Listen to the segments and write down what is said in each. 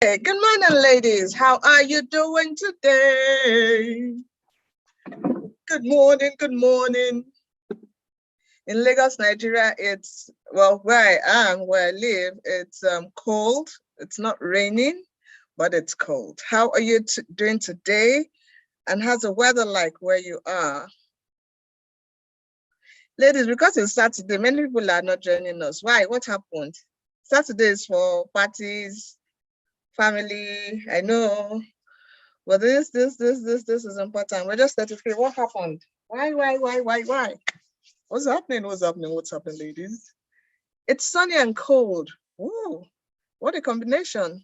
Hey, good morning, ladies. How are you doing today? Good morning, good morning. In Lagos, Nigeria, it's, well, where I am, where I live, it's cold. It's not raining, but it's cold. How are you doing today? And how's the weather like where you are? Ladies, because it's Saturday, many people are not joining us. Why? What happened? Saturday is for parties, family, I know. But this is important. We're just 33. What happened? Why? What's happening? What's happening, ladies? It's sunny and cold. Ooh, what a combination.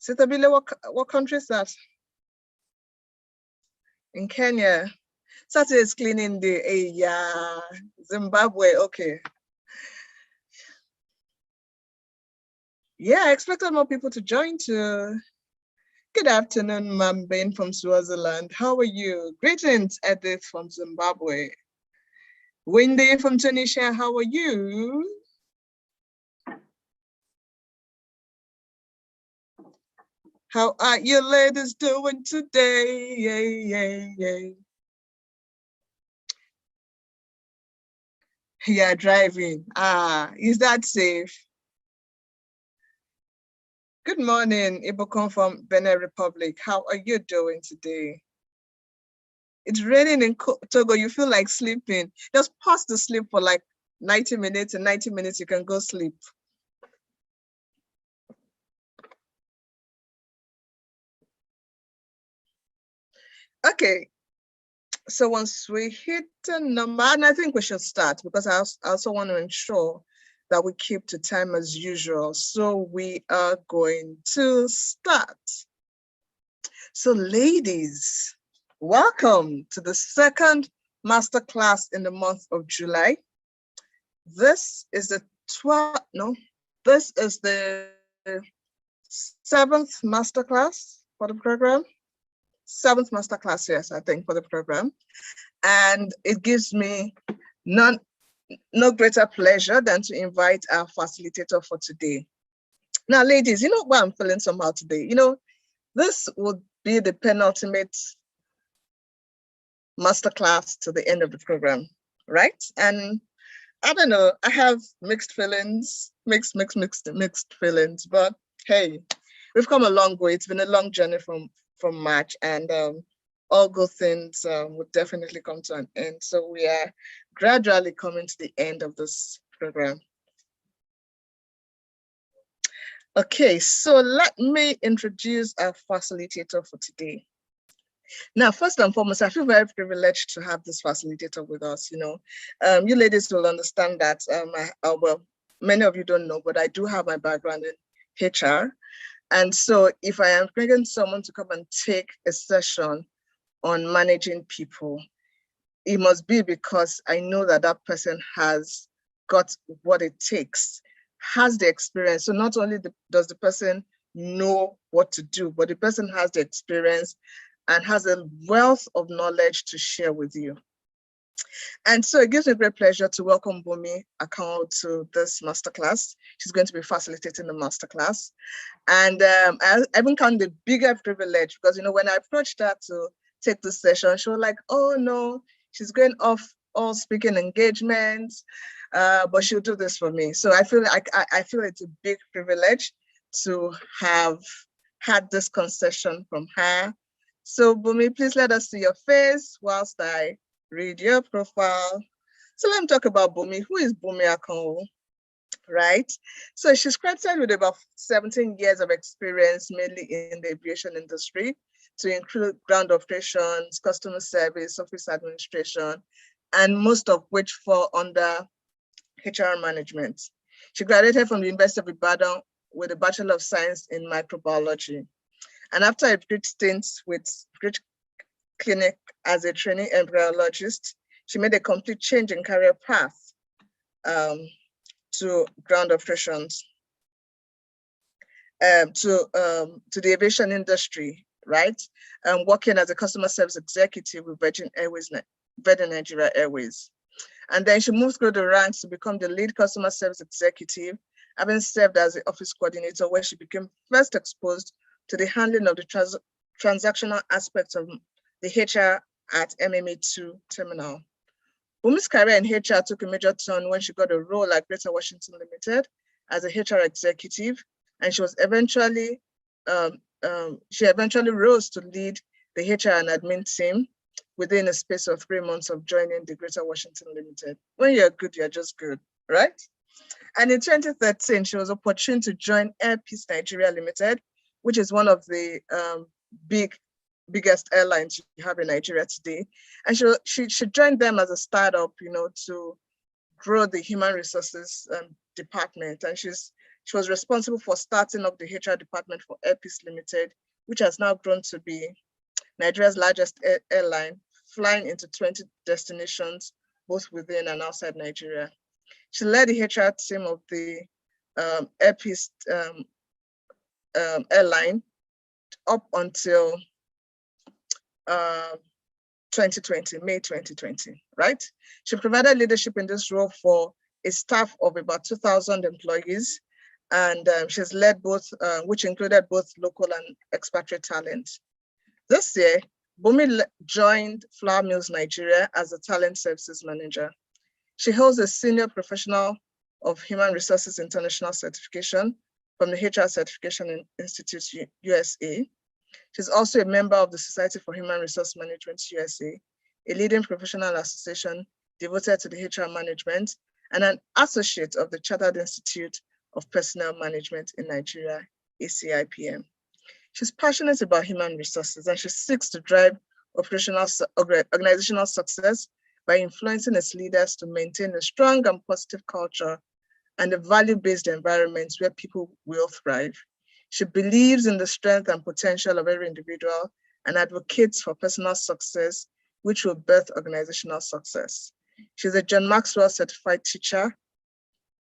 Sitabile, what country is that? In Kenya. Saturday is cleaning day. Hey, yeah. Zimbabwe, okay. Yeah, I expected more people to join too. Good afternoon, Mambane from Swaziland. How are you? Greetings, Edith from Zimbabwe. Wendy from Tunisia, how are you? How are you ladies doing today? Yay. Yeah, driving. Is that safe? Good morning, Ibokon from Benin Republic. How are you doing today? It's raining in Togo. You feel like sleeping. Just pause to sleep for like 90 minutes. In 90 minutes, you can go sleep. Okay. So once we hit the number, and I think we should start because I also want to ensure that we keep to time as usual. So we are going to start. So ladies, welcome to the second masterclass in the month of July. This is the this is the 7th masterclass for the program. 7th masterclass, yes, I think, for the program. And it gives me no greater pleasure than to invite our facilitator for today. Now, ladies, you know why I'm feeling somehow today? You know, this would be the penultimate masterclass to the end of the program, right? And I don't know, I have mixed feelings, mixed feelings, but hey, we've come a long way. It's been a long journey from March, and all good things would definitely come to an end. So we are gradually coming to the end of this program. Okay, so let me introduce our facilitator for today. Now, first and foremost, I feel very privileged to have this facilitator with us. You know, you ladies will understand that, well, many of you don't know, but I do have my background in HR. And so if I am bringing someone to come and take a session on managing people, it must be because I know that that person has got what it takes, has the experience. So not only does the person know what to do, but the person has the experience and has a wealth of knowledge to share with you. And so it gives me great pleasure to welcome Bunmi Akano to this masterclass. She's going to be facilitating the masterclass. And I even count the bigger privilege because, you know, when I approached her to take this session, she was like, oh no, she's going off all speaking engagements, but she'll do this for me. So I feel like I feel it's a big privilege to have had this concession from her. So Bunmi, please let us see your face whilst I read your profile. So let me talk about Bunmi. Who is Bunmi Akano? Right? So she's credited with about 17 years of experience, mainly in the aviation industry, to include ground operations, customer service, office administration, and most of which fall under HR management. She graduated from the University of Ibadan with a Bachelor of Science in Microbiology. And after a brief stint with Great Clinic as a trainee embryologist, she made a complete change in career path to ground operations, to the aviation industry, right? Working as a customer service executive with Virgin Nigeria Airways. And then she moved through the ranks to become the lead customer service executive having served as the office coordinator, where she became first exposed to the handling of the transactional aspects of the HR at MMA2 terminal. Bunmi's career in HR took a major turn when she got a role at Greater Washington Limited as a HR executive, and she eventually rose to lead the HR and admin team within a space of 3 months of joining the Greater Washington Limited. When you're good, you're just good, right? And in 2013, she was opportune to join Air Peace Nigeria Limited, which is one of the biggest airlines you have in Nigeria today. And she joined them as a startup, to grow the human resources department. And she was responsible for starting up the HR department for Air Peace Limited, which has now grown to be Nigeria's largest airline, flying into 20 destinations, both within and outside Nigeria. She led the HR team of the Air Peace airline up until 2020, May 2020, right? She provided leadership in this role for a staff of about 2,000 employees, and she's led both, which included both local and expatriate talent. This year, Bunmi joined Flour Mills Nigeria as a talent services manager. She holds a senior professional of human resources international certification from the HR Certification Institute USA. She's also a member of the Society for Human Resource Management USA, a leading professional association devoted to the HR management, and an associate of the Chartered Institute of Personnel Management in Nigeria, ACIPM. She's passionate about human resources, and she seeks to drive organizational success by influencing its leaders to maintain a strong and positive culture and a value-based environment where people will thrive. She believes in the strength and potential of every individual and advocates for personal success, which will birth organizational success. She's a John Maxwell certified teacher,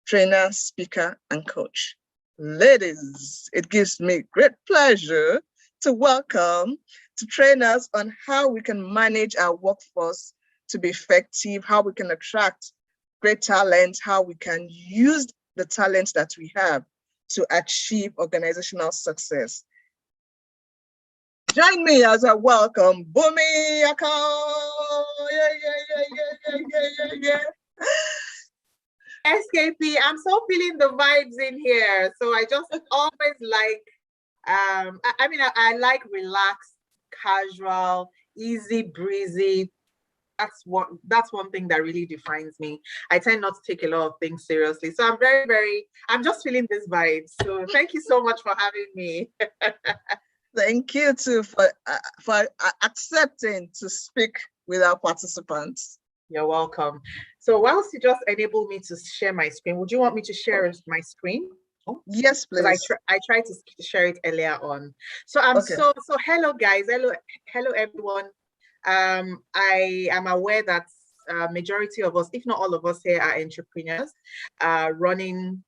trainer, speaker, and coach. Ladies, it gives me great pleasure to welcome to train us on how we can manage our workforce to be effective, how we can attract great talent, how we can use the talent that we have to achieve organizational success. Join me as I welcome Bunmi Akano. Yeah. SKP, I'm so feeling the vibes in here. So I just always like, I like relaxed, casual, easy breezy. That's one thing that really defines me. I tend not to take a lot of things seriously. So I'm just feeling this vibe. So thank you so much for having me. Thank you too for accepting to speak with our participants. You're welcome. So whilst you just enable me to share my screen, would you want me to share my screen? Yes, please. I tried to share it earlier on. So so hello guys, hello everyone. I am aware that majority of us, if not all of us here, are entrepreneurs running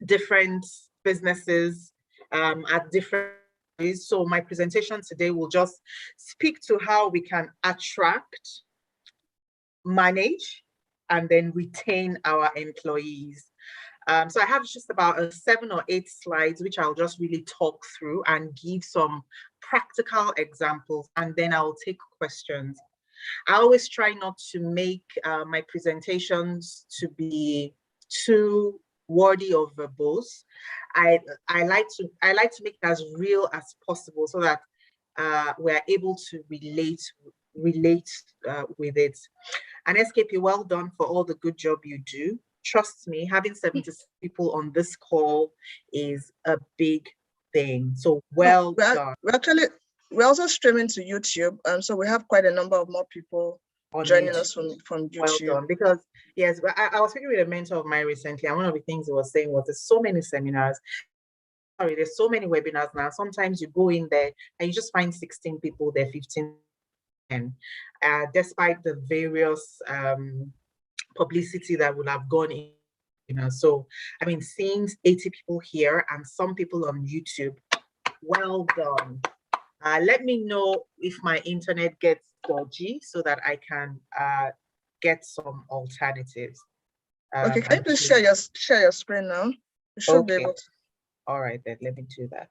different businesses at different ways. So my presentation today will just speak to how we can attract, manage, and then retain our employees. So I have just about 7 or 8 slides, which I'll just really talk through and give some practical examples, and then I'll take questions. I always try not to make my presentations to be too wordy or verbose. I like to make it as real as possible so that we're able to relate with it. And SKP, well done for all the good job you do. Trust me, having 76 people on this call is a big thing. So well done. We're also streaming to YouTube, so we have quite a number of more people joining us from YouTube. Well done, because yes, I was speaking with a mentor of mine recently, and one of the things he was saying was there's so many seminars. Sorry, there's so many webinars now. Sometimes you go in there and you just find 16 people there, 15, despite the various publicity that would have gone in. So I mean, seeing 80 people here and some people on YouTube, well done. Let me know if my internet gets dodgy so that I can get some alternatives. Okay, can you please share your screen now? You should be able to. All right, then let me do that.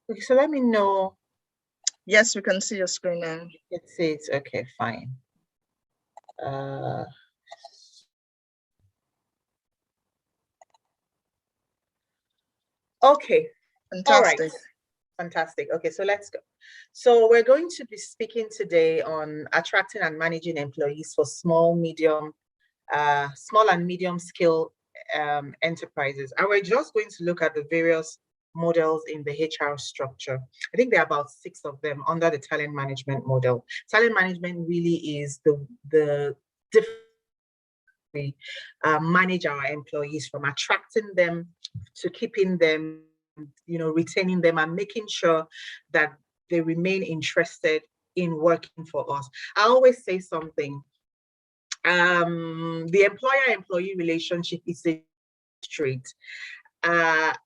Okay, so let me know. Yes, we can see your screen now. It says, okay, fine. Okay. Fantastic. All right. Fantastic. Okay, so let's go. So we're going to be speaking today on attracting and managing employees for small and medium scale enterprises. And we're just going to look at the various models in the HR structure. I think there are about 6 of them under the talent management model. Talent management really is the different we manage our employees, from attracting them to keeping them, retaining them, and making sure that they remain interested in working for us. I always say something. The employer-employee relationship is a trait.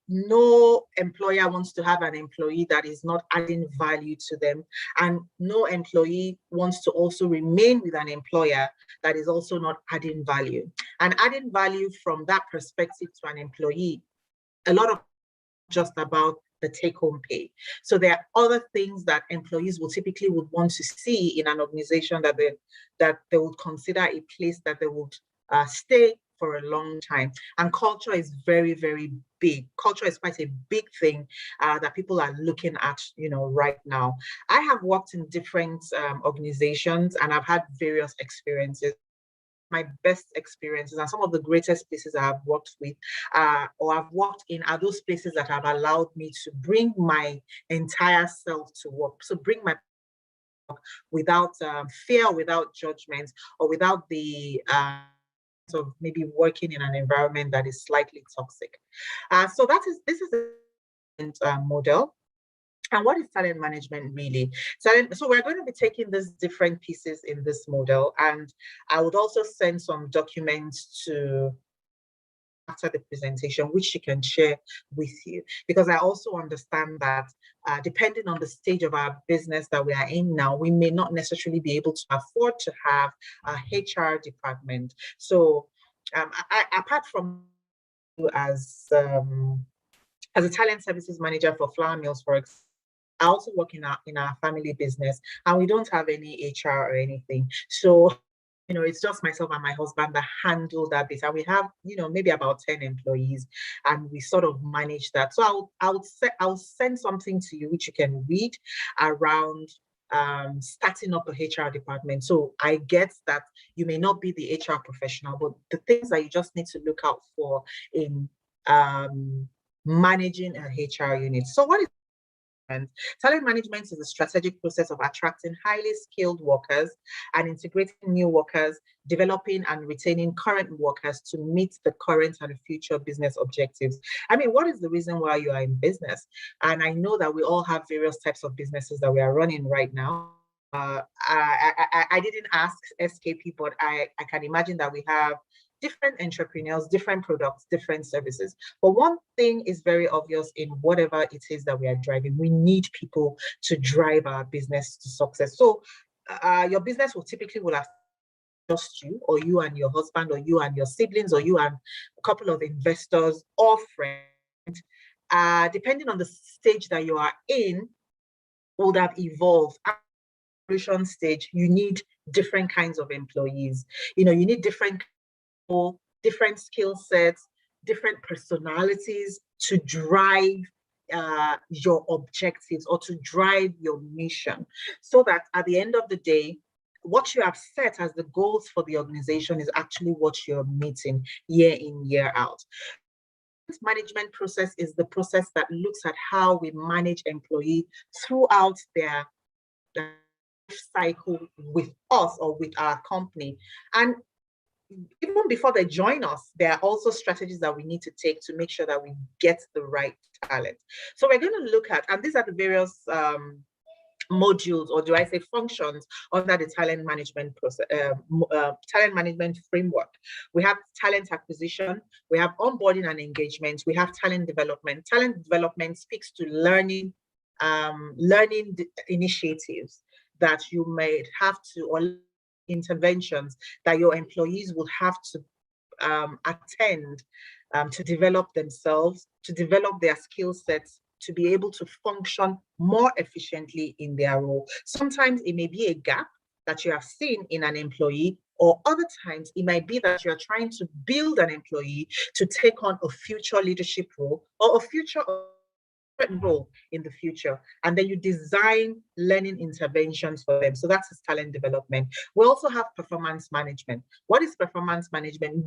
No employer wants to have an employee that is not adding value to them, and no employee wants to also remain with an employer that is also not adding value. And adding value from that perspective to an employee, a lot of just about the take-home pay. So there are other things that employees will typically would want to see in an organization that they would consider a place that they would stay for a long time. And culture is very, very big. Culture is quite a big thing that people are looking at, right now. I have worked in different organizations, and I've had various experiences. My best experiences and some of the greatest places I've worked with or I've worked in are those places that have allowed me to bring my entire self to work. So bring my without fear, without judgment, or without the of maybe working in an environment that is slightly toxic. So this is a model. And what is talent management really? So we're going to be taking these different pieces in this model, and I would also send some documents to after the presentation, which you can share with you, because I also understand that depending on the stage of our business that we are in now, we may not necessarily be able to afford to have a HR department. So apart from as a talent services manager for Flour Mills, for example, I also work in our family business, and we don't have any HR or anything. So, it's just myself and my husband that handle that bit. And we have, maybe about 10 employees, and we sort of manage that. So I'll send something to you which you can read around starting up a HR department. So I get that you may not be the HR professional, but the things that you just need to look out for in managing a HR unit. So what is talent management? Is a strategic process of attracting highly skilled workers and integrating new workers, developing and retaining current workers to meet the current and future business objectives. I mean, what is the reason why you are in business? And I know that we all have various types of businesses that we are running right now. I didn't ask SKP, but I can imagine that we have different entrepreneurs, different products, different services. But one thing is very obvious in whatever it is that we are driving. We need people to drive our business to success. So your business will have just you, or you and your husband, or you and your siblings, or you and a couple of investors or friends. Depending on the stage that you are in, would have evolved. At the solution stage, you need different kinds of employees. You need different skill sets, different personalities to drive your objectives or to drive your mission, so that at the end of the day, what you have set as the goals for the organization is actually what you're meeting year in, year out. Management process is the process that looks at how we manage employees throughout their life cycle with us or with our company. And even before they join us, there are also strategies that we need to take to make sure that we get the right talent. So we're going to look at, and these are the various modules, or do I say functions, under the talent management process, talent management framework. We have talent acquisition, we have onboarding and engagement, we have talent development. Talent development speaks to learning initiatives that you may have to, or interventions that your employees will have to attend to develop themselves, to develop their skill sets, to be able to function more efficiently in their role. Sometimes it may be a gap that you have seen in an employee, or other times it might be that you're trying to build an employee to take on a future leadership role or a future role in the future, and then you design learning interventions for them. So that's talent development. We also have performance management. What is performance management?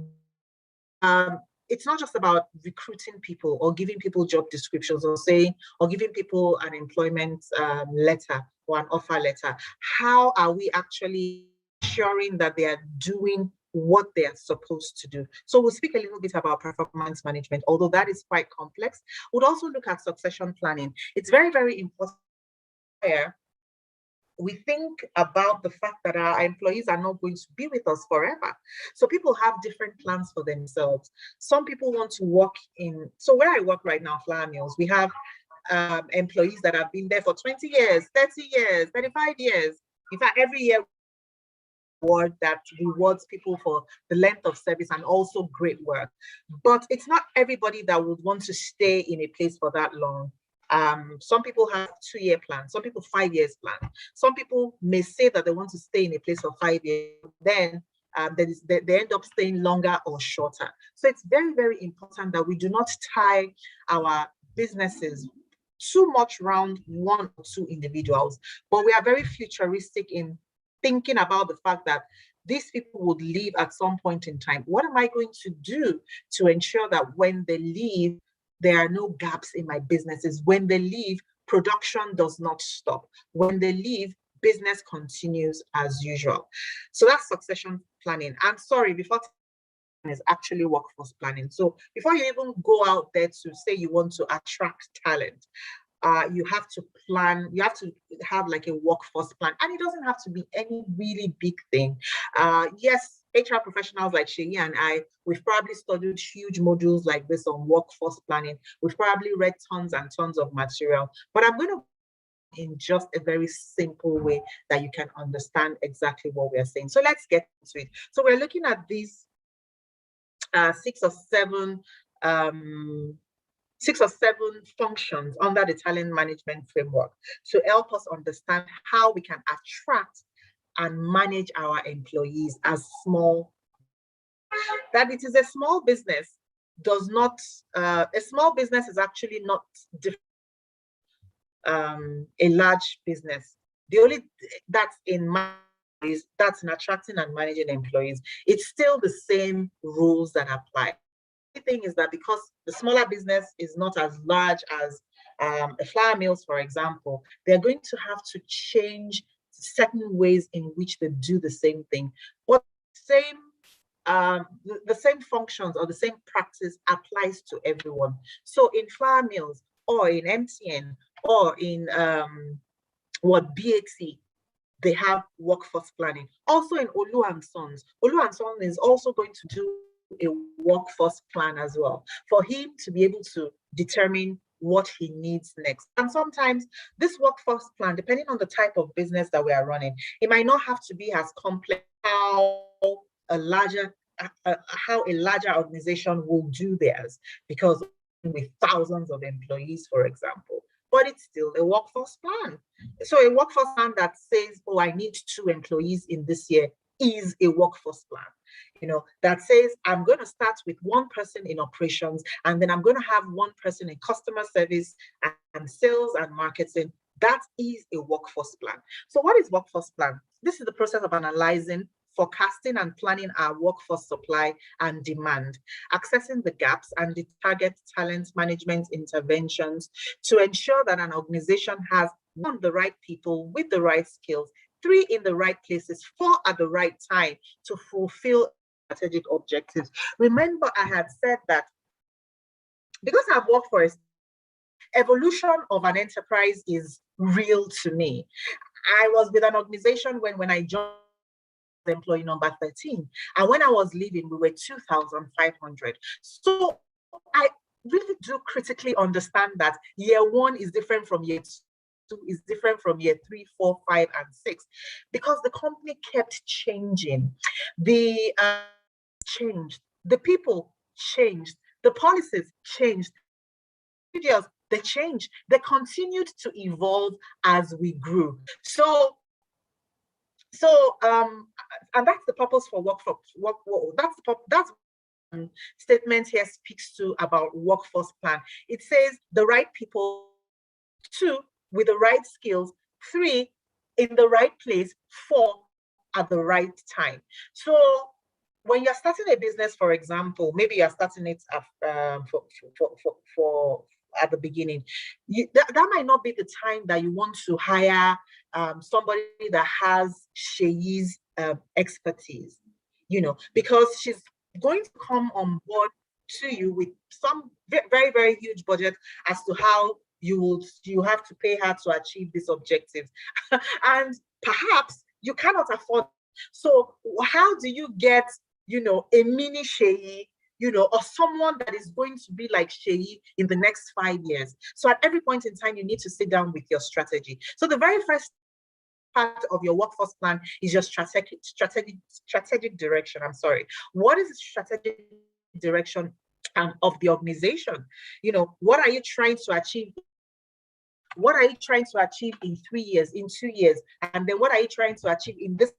It's not just about recruiting people or giving people job descriptions or giving people an employment letter or an offer letter. How are we actually ensuring that they are doing what they are supposed to do? So we'll speak a little bit about performance management, although that is quite complex. We'll also look at succession planning. It's very, very important here. We think about the fact that our employees are not going to be with us forever. So people have different plans for themselves. Some people want to work in, so where I work right now, Flour Mills, we have employees that have been there for 20 years, 30 years, 35 years. In fact, every year, award that rewards people for the length of service and also great work. But it's not everybody that would want to stay in a place for that long. Some people have 2-year plans, some people 5 years plan. Some people may say that they want to stay in a place for 5 years, then they end up staying longer or shorter. So it's very, very important that we do not tie our businesses too much around 1 or 2 individuals, but we are very futuristic in thinking about the fact that these people would leave at some point in time. What am I going to do to ensure that when they leave, there are no gaps in my businesses? When they leave, production does not stop. When they leave, business continues as usual. So that's succession planning. I'm sorry, before is actually workforce planning. So before you even go out there to say you want to attract talent, you have to plan, you have to have like a workforce plan. And it doesn't have to be any really big thing. Yes, HR professionals like Sheyi and I, we've probably studied huge modules like this on workforce planning. We've probably read tons and tons of material, but I'm going to in just a very simple way that you can understand exactly what we're saying. So let's get into it. So we're looking at these 6 or 7 functions under the talent management framework to help us understand how we can attract and manage our employees as small. That it is a small business does not, a small business is actually not different a large business. The only that's in that's in attracting and managing employees. It's still the same rules that apply. The thing is that because the smaller business is not as large as a Flour Mills, for example, they're going to have to change certain ways in which they do the same thing. But the same functions or the same practice applies to everyone. So in Flour Mills or in MTN or in BXC, they have workforce planning. Also in Olu and Sons is also going to do a workforce plan as well for him to be able to determine what he needs next. And sometimes this workforce plan, depending on the type of business that we are running, it might not have to be as complex how a larger organization will do theirs, because with thousands of employees, for example. But it's still a workforce plan. So a workforce plan that says, oh, I need 2 employees in this year is a workforce plan. You know, that says I'm going to start with 1 person in operations, and then I'm going to have 1 person in customer service and sales and marketing. That is a workforce plan. So what is workforce plan? This is the process of analyzing, forecasting and planning our workforce supply and demand, accessing the gaps and the target talent management interventions to ensure that an organization has 1, the right people with the right skills, 3, in the right places, 4, at the right time to fulfill strategic objectives. Remember, I had said that because I've worked for evolution of an enterprise is real to me. I was with an organization when I joined, employee number 13, and when I was leaving, we were 2,500. So I really do critically understand that year one is different from year two, is different from year 3, 4, 5, and 6, because the company kept changing. The changed, the people changed, the policies changed, they changed, they continued to evolve as we grew. So and that's the purpose for that's statement here speaks to about workforce plan. It says the right people, 2, with the right skills, 3, in the right place, 4, at the right time. So when you're starting a business, for example, maybe you're starting it for at the beginning, that might not be the time that you want to hire somebody that has Sheyi's expertise, because she's going to come on board to you with some very, very huge budget as to how you have to pay her to achieve these objectives. And perhaps you cannot afford. So how do you get, a mini Sheyi, or someone that is going to be like Sheyi in the next 5 years? So at every point in time, you need to sit down with your strategy. So the very first part of your workforce plan is your strategic direction. I'm sorry. What is the strategic direction of the organization? What are you trying to achieve? What are you trying to achieve in 3 years, in 2 years? And then what are you trying to achieve in this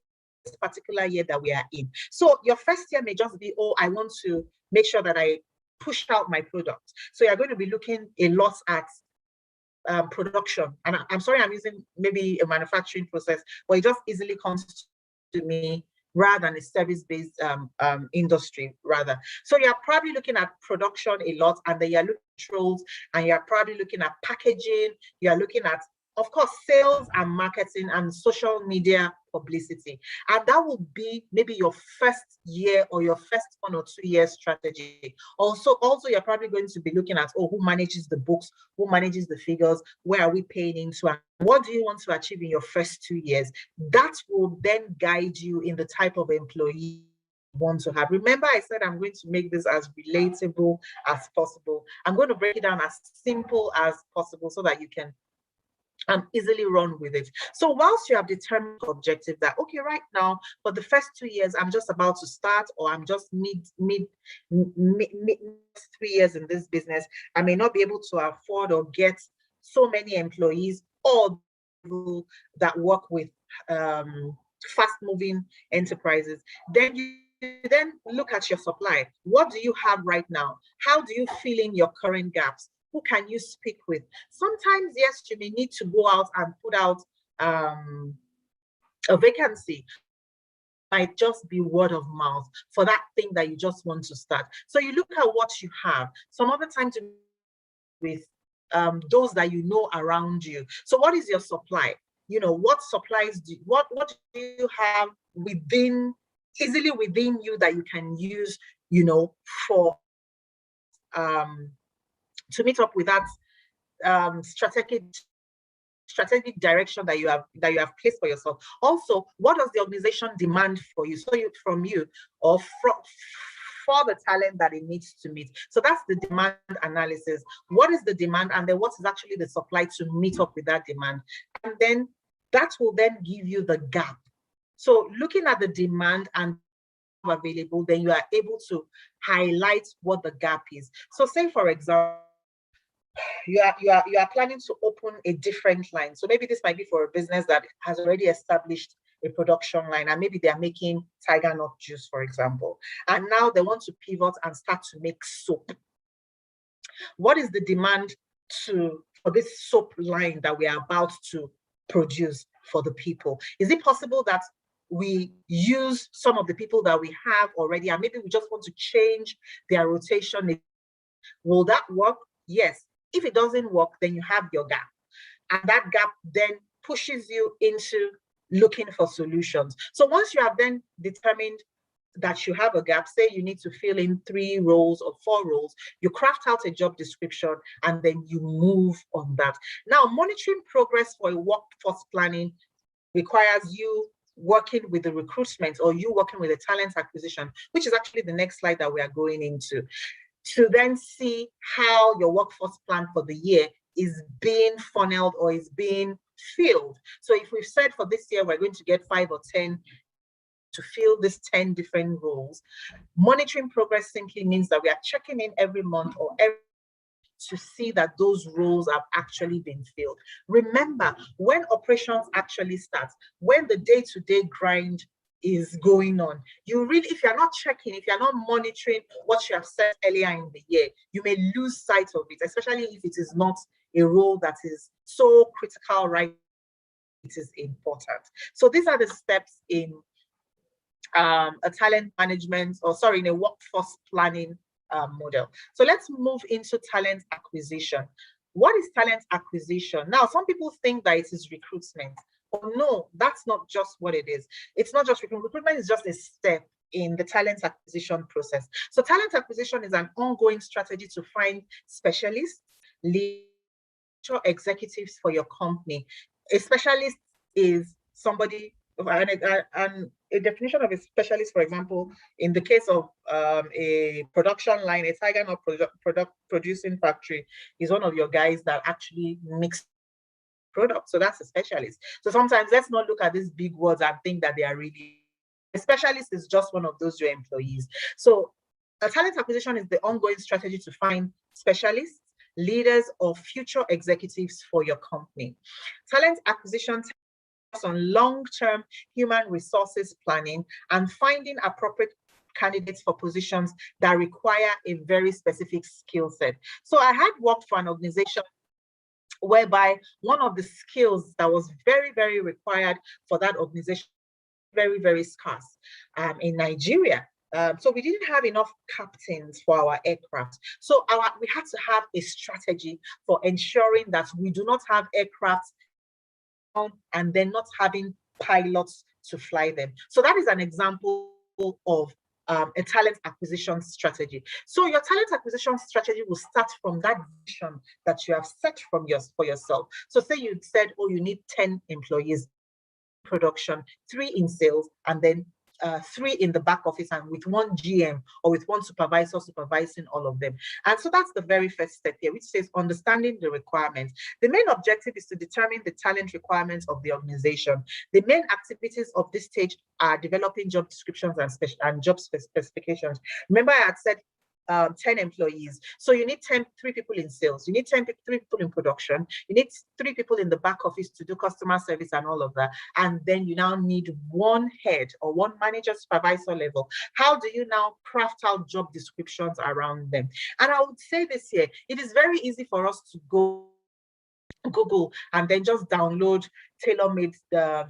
particular year that we are in? So your first year may just be, I want to make sure that I push out my product. So you're going to be looking a lot at production. And I'm sorry, I'm using maybe a manufacturing process, but it just easily comes to me rather than a service-based industry, rather. So you're probably looking at production a lot, and then you're looking at controls, and you're probably looking at packaging, you're looking at, of course, sales and marketing and social media publicity. And that will be maybe your first year or your first 1 or 2 year strategy. Also, you're probably going to be looking at, who manages the books, who manages the figures, where are we paying into, and what do you want to achieve in your first 2 years? That will then guide you in the type of employee you want to have. Remember, I said I'm going to make this as relatable as possible. I'm going to break it down as simple as possible so that you can easily run with it. So whilst you have determined the objective that, okay, right now, for the first 2 years, I'm just about to start, or I'm just mid 3 years in this business, I may not be able to afford or get so many employees or people that work with fast-moving enterprises. Then you look at your supply. What do you have right now? How do you fill in your current gaps? Who can you speak with? Sometimes, yes, you may need to go out and put out a vacancy. Might just be word of mouth for that thing that you just want to start. So you look at what you have. Some other times with those that you know around you. So what is your supply? What supplies what do you have easily within you that you can use, for to meet up with that strategic direction that you have placed for yourself. Also, what does the organization demand for you? From you, or for the talent that it needs to meet. So that's the demand analysis. What is the demand, and then what is actually the supply to meet up with that demand? And then that will then give you the gap. So looking at the demand and available, then you are able to highlight what the gap is. So say, for example, you are planning to open a different line. So maybe this might be for a business that has already established a production line, and maybe they're making tiger nut juice, for example. And now they want to pivot and start to make soap. What is the demand for this soap line that we are about to produce for the people? Is it possible that we use some of the people that we have already, and maybe we just want to change their rotation? Will that work? Yes. If it doesn't work, then you have your gap. And that gap then pushes you into looking for solutions. So once you have then determined that you have a gap, say you need to fill in 3 roles or 4 roles, you craft out a job description and then you move on that. Now, monitoring progress for a workforce planning requires you working with the recruitment or you working with the talent acquisition, which is actually the next slide that we are going into, to then see how your workforce plan for the year is being funneled or is being filled. So if we've said for this year, we're going to get 5 or 10 to fill these 10 different roles, monitoring progress simply means that we are checking in every month or every to see that those roles have actually been filled. Remember, when operations actually start, when the day-to-day grind is going on, you really, if you're not checking, if you're not monitoring what you have said earlier in the year, you may lose sight of it, especially if it is not a role that is so critical, right? It is important. So these are the steps in a talent management, or sorry, in a workforce planning model. So let's move into talent acquisition. What is talent acquisition? Now, some people think that it is recruitment. Oh no, that's not just what it is. It's not just recruitment. Recruitment is just a step in the talent acquisition process. So talent acquisition is an ongoing strategy to find specialists, leaders, executives for your company. A specialist is somebody, and a definition of a specialist, for example, in the case of a production line, a tiger nut product producing factory is one of your guys that actually mix products. So that's a specialist. So sometimes let's not look at these big words and think that they are really, a specialist is just one of those your employees. So a talent acquisition is the ongoing strategy to find specialists, leaders, or future executives for your company. Talent acquisition on long-term human resources planning and finding appropriate candidates for positions that require a very specific skill set. So I had worked for an organization whereby one of the skills that was very, very required for that organization, very, very scarce in Nigeria. So we didn't have enough captains for our aircraft. So we had to have a strategy for ensuring that we do not have aircraft and then not having pilots to fly them. So that is an example of a talent acquisition strategy. So your talent acquisition strategy will start from that vision that you have set for yourself. So say you said, oh, you need 10 employees, production, 3 in sales, and then 3 in the back office, and with 1 GM or with 1 supervisor supervising all of them. And so that's the very first step here, which says understanding the requirements. The main objective is to determine the talent requirements of the organization. The main activities of this stage are developing job descriptions and job specifications. Remember, I had said 10 employees. So you need 3 people in sales. You need 3 people in production. You need 3 people in the back office to do customer service and all of that. And then you now need 1 head or 1 manager supervisor level. How do you now craft out job descriptions around them? And I would say this here, it is very easy for us to go Google and then just download tailor-made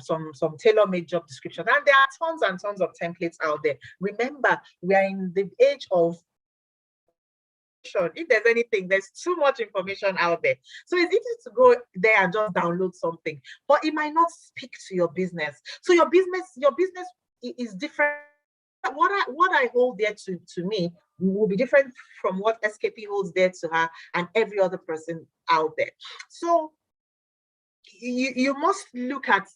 some tailor-made job descriptions. And there are tons and tons of templates out there. Remember, we are in the age of, if there's anything, there's too much information out there. So it's easy to go there and just download something, but it might not speak to your business. So your business is different. What I hold dear to me will be different from what SKP holds dear to her and every other person out there. So you must look at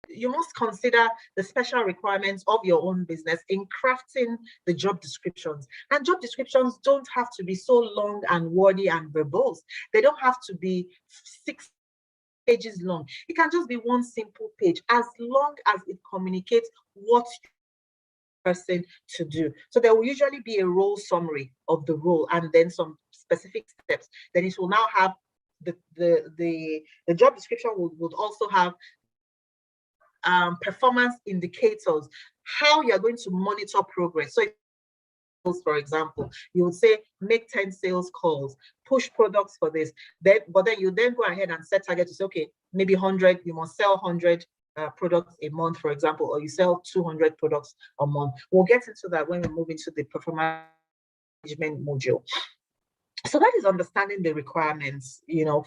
you must consider the special requirements of your own business in crafting the job descriptions. And job descriptions don't have to be so long and wordy and verbose. They don't have to be 6 pages long. It can just be 1 simple page, as long as it communicates what person to do. So there will usually be a role summary of the role and then some specific steps. Then it will now have the job description would also have performance indicators, how you're going to monitor progress. So if, for example, you would say make 10 sales calls, push products for this, but then you then go ahead and set targets to say, okay, maybe 100, you must sell 100 products a month, for example, or you sell 200 products a month. We'll get into that when we move into the performance management module. So that is understanding the requirements,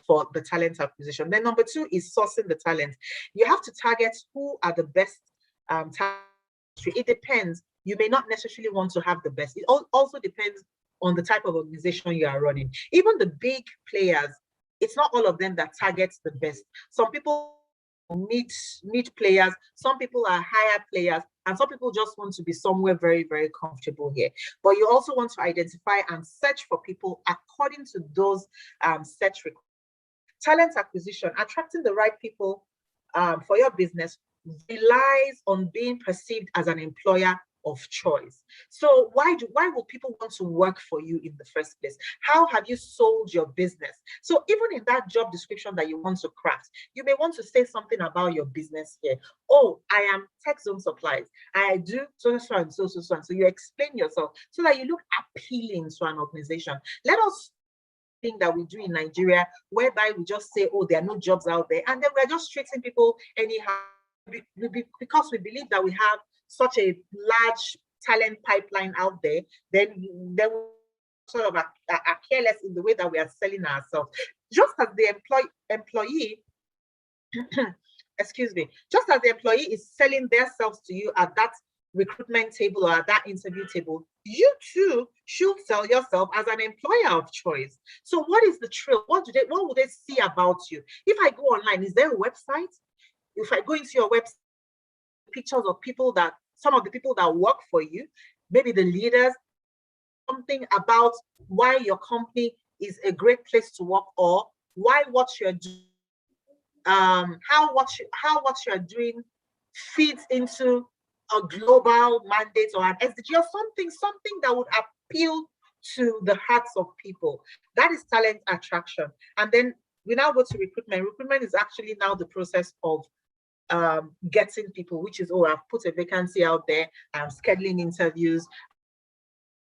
for the talent acquisition. Then number 2 is sourcing the talent. You have to target who are the best talent It depends. You may not necessarily want to have the best. It also depends on the type of organization you are running. Even the big players, it's not all of them that targets the best. Some people mid players, some people are higher players, and some people just want to be somewhere very, very comfortable here. But you also want to identify and search for people according to those search requirements. Talent acquisition, attracting the right people for your business relies on being perceived as an employer of choice. So why would people want to work for you in the first place? How have you sold your business? So even in that job description that you want to craft, you may want to say something about your business here. Oh, I am Tech Zone Supplies. I do so and so. So you explain yourself so that you look appealing to an organization. Let us thing that we do in Nigeria, whereby we just say, oh, there are no jobs out there, and then we're just treating people anyhow because we believe that we have such a large talent pipeline out there. Then we sort of are careless in the way that we are selling ourselves. Just as the employee, excuse me, just as the employee is selling themselves to you at that recruitment table or at that interview table, you too should sell yourself as an employer of choice. So what is the trail? What would they see about you? If I go online, is there a website? If I go into your website, pictures of people that, some of the people that work for you, maybe the leaders, something about why your company is a great place to work, or why what you're doing, how what you're doing feeds into a global mandate or an SDG or something that would appeal to the hearts of people. That is talent attraction. And then we now go to recruitment. Recruitment is actually now the process of getting people, which is, oh, I've put a vacancy out there, I'm scheduling interviews,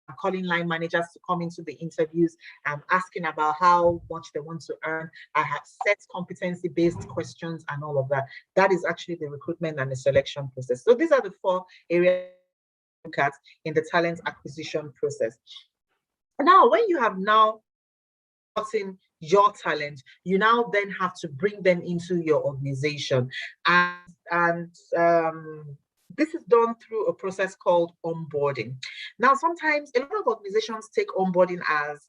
I'm calling line managers to come into the interviews, I'm asking about how much they want to earn. I have set competency-based questions and all of that. That is actually the recruitment and the selection process. So these are the 4 areas to look at in the talent acquisition process. Now, when you have now gotten your talent, you now then have to bring them into your organization. And this is done through a process called onboarding. Now, sometimes a lot of organizations take onboarding as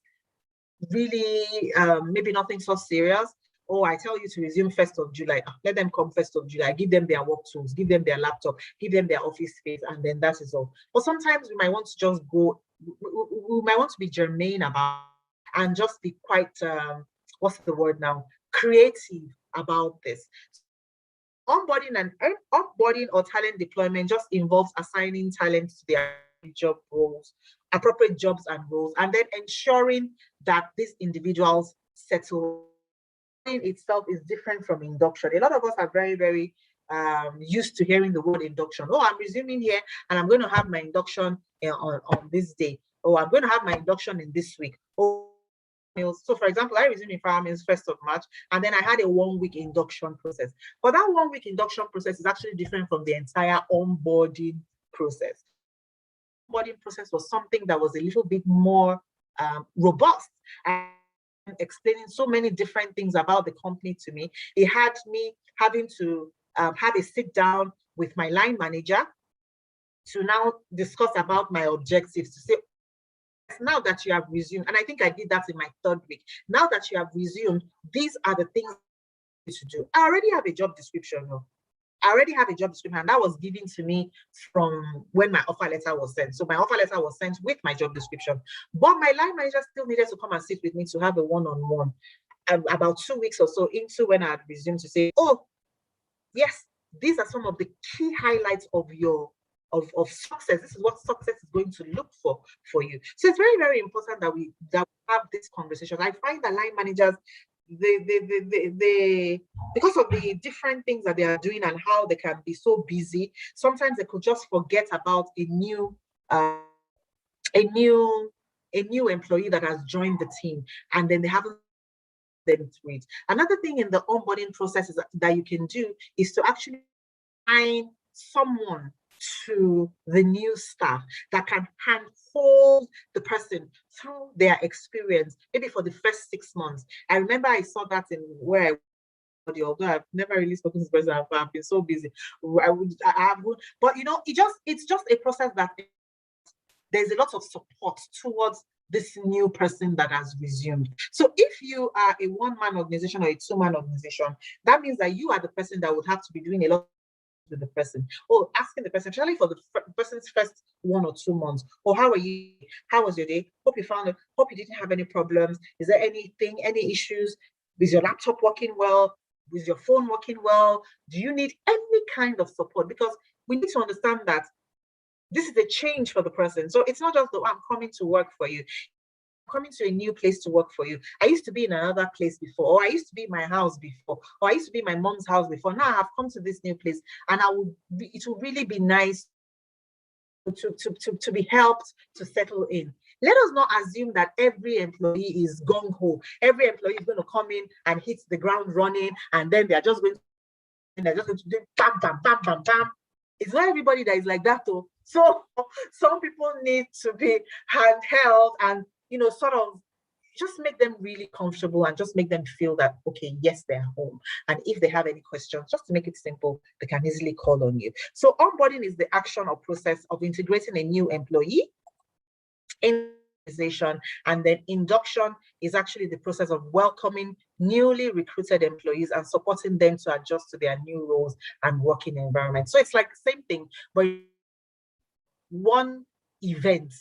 really maybe nothing so serious. Oh, I tell you to resume 1st of July. Let them come 1st of July. Give them their work tools, give them their laptop, give them their office space, and then that is all. But sometimes we might want to just go, we might want to be germane about and just be quite, what's the word now? Creative about this. Onboarding or talent deployment just involves assigning talent to their job roles, appropriate jobs and roles, and then ensuring that these individuals settle. Itself is different from induction. A lot of us are very, very used to hearing the word induction. Oh, I'm resuming here and I'm going to have my induction on this day. Oh, I'm going to have my induction in this week. Oh, so for example, I resumed in Fireman's 1st of March, and then I had a 1-week induction process. But that 1-week induction process is actually different from the entire onboarding process. Onboarding process was something that was a little bit more robust and explaining so many different things about the company to me. It had me having to have a sit down with my line manager to now discuss about my objectives, to say, now that you have resumed, and I think I did that in my 3rd week. Now that you have resumed, these are the things to do. I already have a job description. I already have a job description, and that was given to me from when my offer letter was sent. So my offer letter was sent with my job description. But my line manager still needed to come and sit with me to have a one-on-one about 2 weeks or so into when I had resumed, to say, oh, yes, these are some of the key highlights of your of success. This is what success is going to look for you. So it's very, very important that we have this conversation. I find that line managers, they because of the different things that they are doing and how they can be so busy, sometimes they could just forget about a new employee that has joined the team, and then they haven't them through it. Another thing in the onboarding process is that you can do is to actually find someone to the new staff that can handhold the person through their experience, maybe for the first 6 months. I remember I saw that in where although I've never really spoken to this person, I've been so busy. I would, but it's just a process that there's a lot of support towards this new person that has resumed. So if you are a one-man organization or a two-man organization, that means that you are the person that would have to be doing a lot with the person, or asking the person, especially for the person's first 1 or 2 months, or how are you? How was your day? Hope you found it. Hope you didn't have any problems. Is there anything, any issues? Is your laptop working well? Is your phone working well? Do you need any kind of support? Because we need to understand that this is a change for the person. So it's not just the, I'm coming to work for you. I'm coming to a new place to work for you. I used to be in another place before, or I used to be in my house before, or I used to be in my mom's house before. Now I've come to this new place, and it will really be nice to be helped to settle in. Let us not assume that every employee is gung-ho. Every employee is going to come in and hit the ground running, and then they're just going to do bam, bam, bam, bam, bam. It's not everybody that is like that, though. So some people need to be handheld and, sort of just make them really comfortable and just make them feel that, okay, yes, they're home. And if they have any questions, just to make it simple, they can easily call on you. So onboarding is the action or process of integrating a new employee in the organization, and then induction is actually the process of welcoming newly recruited employees and supporting them to adjust to their new roles and working environment. So it's like the same thing, but one event.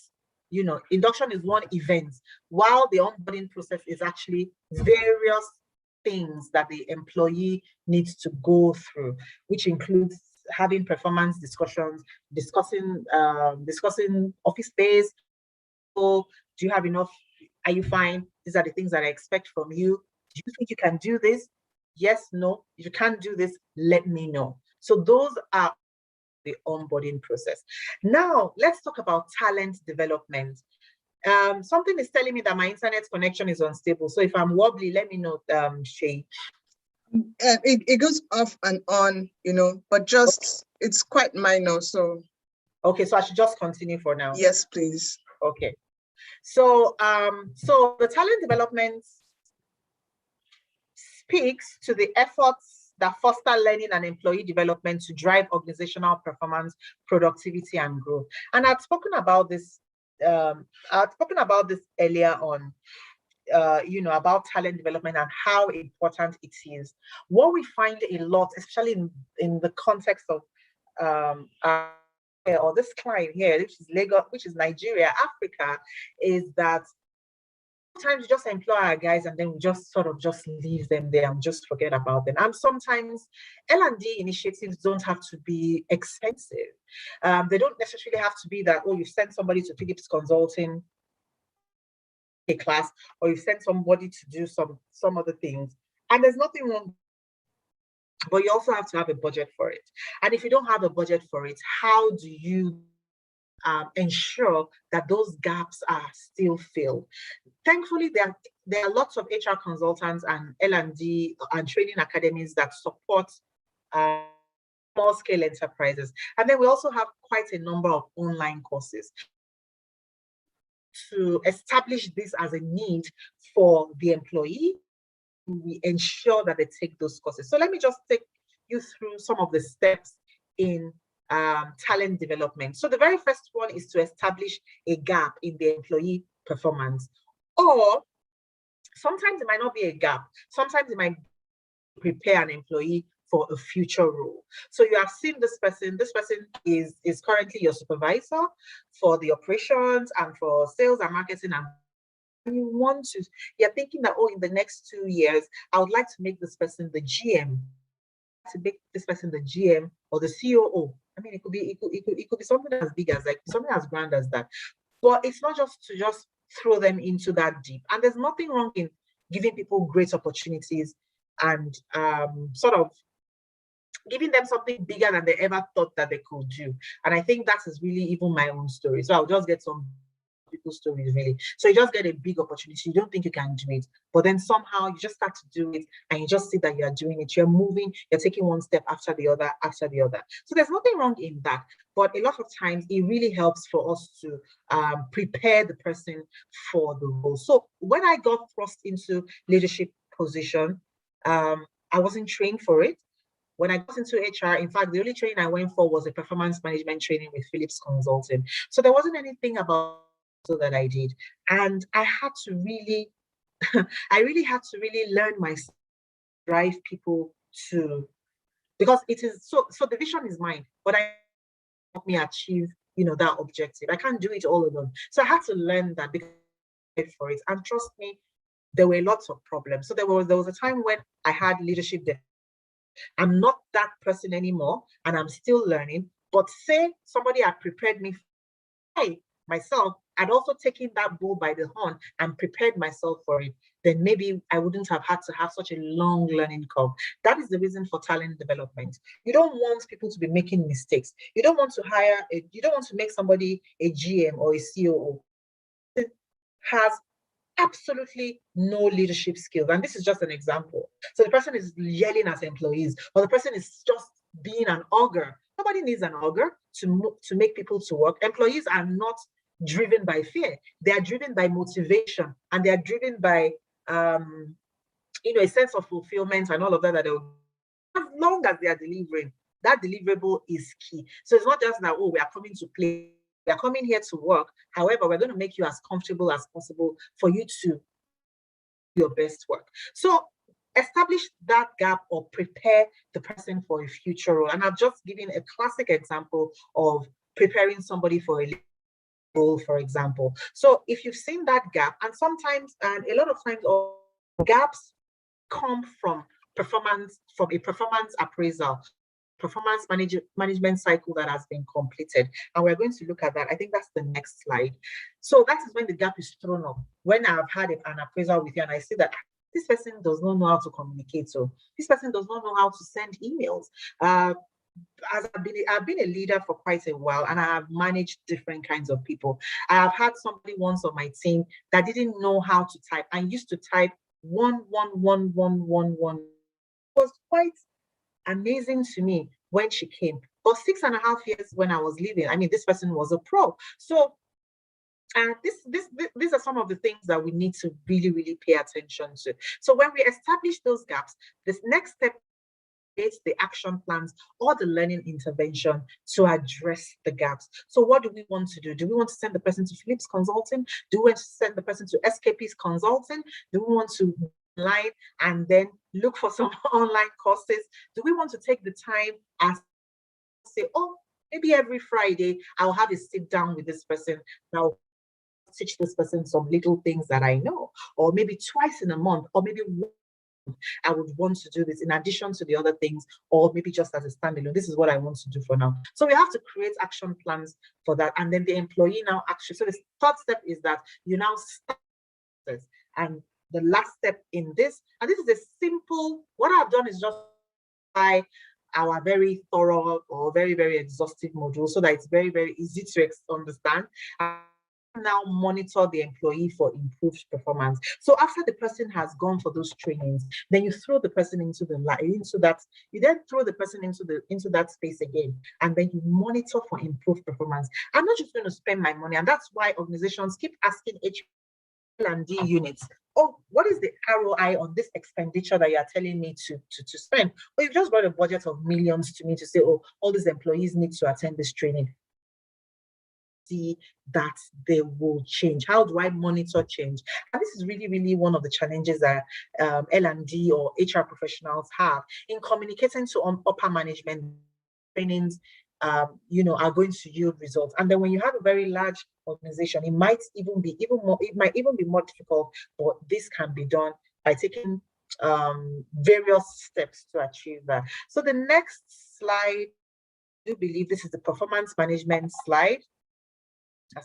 Induction is one event, while the onboarding process is actually various things that the employee needs to go through, which includes having performance discussions, discussing office space. Do you have enough? Are you fine? These are the things that I expect from you. Do you think you can do this? Yes, no. If you can't do this, let me know. So those are the onboarding process. Now, let's talk about talent development. Something is telling me that my internet connection is unstable. So if I'm wobbly, let me know, Shay. It goes off and on, but just, it's quite minor. So. Okay, so I should just continue for now. Yes, please. Okay. So, so the talent development speaks to the efforts that foster learning and employee development to drive organizational performance, productivity, and growth. And I'd spoken about this. Earlier on. About talent development and how important it is. What we find a lot, especially in the context of or this client here, which is Lagos, which is Nigeria, Africa, is that sometimes we just employ our guys and then we just sort of just leave them there and just forget about them. And sometimes L&D initiatives don't have to be expensive. They don't necessarily have to be that, oh, you send somebody to Philips Consulting a class, or you send somebody to do some other things. And there's nothing wrong, but you also have to have a budget for it. And if you don't have a budget for it, how do you ensure that those gaps are still filled? Thankfully, there are lots of HR consultants and L&D and training academies that support small scale enterprises. And then we also have quite a number of online courses to establish this as a need for the employee. We ensure that they take those courses. So let me just take you through some of the steps in talent development. So the very first one is to establish a gap in the employee performance. Or sometimes it might not be a gap. Sometimes it might prepare an employee for a future role. So you have seen this person. This person is currently your supervisor for the operations and for sales and marketing, and you're thinking that, oh, in the next 2 years, I would like to make this person the GM, or the COO. I mean, it could be something as big as, like, something as grand as that. But it's not just to just throw them into that deep. And there's nothing wrong in giving people great opportunities and sort of giving them something bigger than they ever thought that they could do. And I think that is really even my own story. So I'll just get some people's stories, really. So you just get a big opportunity. You don't think you can do it, but then somehow you just start to do it, and you just see that you're doing it. You're moving, you're taking one step after the other, after the other. So there's nothing wrong in that. But a lot of times it really helps for us to prepare the person for the role. So when I got thrust into leadership position, I wasn't trained for it. When I got into HR, in fact, the only training I went for was a performance management training with Philips Consulting. So there wasn't anything about that I did. And I had to really, I really had to really learn myself, drive people to, because it is, so the vision is mine, but I help me achieve, that objective. I can't do it all alone. So I had to learn that because for it. And trust me, there were lots of problems. So there was a time when I had leadership deficit. I'm not that person anymore, and I'm still learning. But say somebody had prepared me, myself, I'd also taken that bull by the horn and prepared myself for it, then maybe I wouldn't have had to have such a long learning curve. That is the reason for talent development. You don't want people to be making mistakes. You don't want to make somebody a GM or a COO has absolutely no leadership skills. And this is just an example. So the person is yelling at employees, or the person is just being an ogre. Nobody needs an ogre to make people to work. Employees are not driven by fear. They are driven by motivation, and they are driven by a sense of fulfillment and all of that. As long as they are delivering, that deliverable is key. So it's not just that, oh, we are coming to play. We are coming here to work. However, we're going to make you as comfortable as possible for you to do your best work. So establish that gap or prepare the person for a future role. And I've just given a classic example of preparing somebody for a role, for example. So if you've seen that gap, and sometimes, and a lot of times, gaps come from a performance appraisal, performance management cycle that has been completed. And we're going to look at that. I think that's the next slide. So that is when the gap is thrown up. When I've had an appraisal with you and I see that this person does not know how to communicate. So this person does not know how to send emails. As I've been a leader for quite a while, and I have managed different kinds of people. I have had somebody once on my team that didn't know how to type and used to type 11111. It was quite amazing to me when she came. For 6.5 years when I was leaving, I mean, this person was a pro. So these are some of the things that we need to really, really pay attention to. So when we establish those gaps, this next step is the action plans or the learning intervention to address the gaps. So what do we want to do? Do we want to send the person to Philips Consulting? Do we want to send the person to SKP's Consulting? Do we want to online and then look for some online courses? Do we want to take the time and say, oh, maybe every Friday I'll have a sit down with this person. Now teach this person some little things that I know, or maybe twice in a month, or maybe I would want to do this in addition to the other things, or maybe just as a standalone. This is what I want to do for now. So we have to create action plans for that. And then the employee now actually, so the third step is that you now start this. And the last step in this, and this is a simple, what I've done is just by our very thorough or very, very exhaustive module so that it's very, very easy to understand. Now monitor the employee for improved performance. So after the person has gone for those trainings, then you throw the person into that space again, and then you monitor for improved performance. I'm not just going to spend my money, and that's why organizations keep asking L&D units, oh, what is the ROI on this expenditure that you are telling me to spend? Well, you've just got a budget of millions to me to say, oh, all these employees need to attend this training. See that they will change. How do I monitor change? And this is really, really one of the challenges that L&D or HR professionals have in communicating to upper management. Trainings, are going to yield results. And then when you have a very large organization, it might even be more difficult, but this can be done by taking various steps to achieve that. So the next slide, I do believe this is the performance management slide.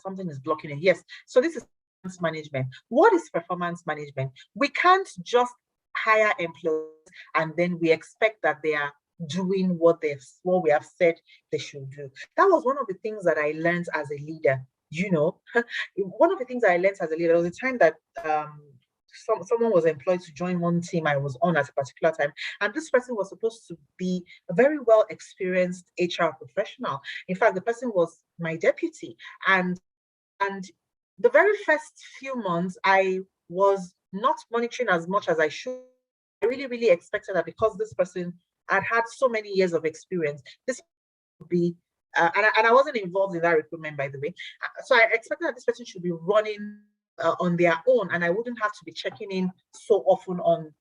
Something is blocking it. Yes. So this is performance management. What is performance management? We can't just hire employees and then we expect that they are doing what we have said they should do. That was one of the things that I learned as a leader. One of the things I learned as a leader, there was a time that someone was employed to join one team I was on at a particular time, and this person was supposed to be a very well experienced HR professional. In fact, the person was my deputy, and the very first few months I was not monitoring as much as I should I really, really expected that because this person had so many years of experience, this would be, and I wasn't involved in that recruitment, by the way. So I expected that this person should be running on their own, and I wouldn't have to be checking in so often on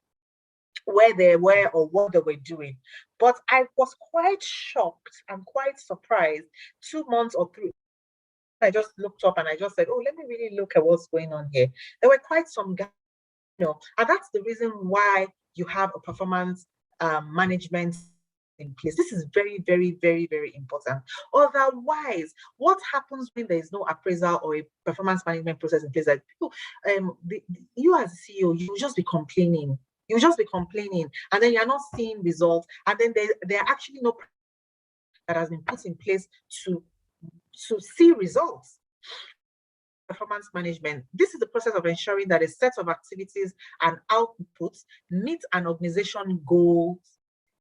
where they were or what they were doing. But I was quite shocked and quite surprised 2 months or 3. I just looked up and I just said, oh, let me really look at what's going on here. There were quite some guys, and that's the reason why you have a performance management in place. This is very, very, very, very important. Otherwise, what happens when there is no appraisal or a performance management process in place? That people, you as a CEO, you will just be complaining. You will just be complaining, and then you're not seeing results. And then there are actually no that has been put in place to see results. Performance management. This is the process of ensuring that a set of activities and outputs meet an organization goals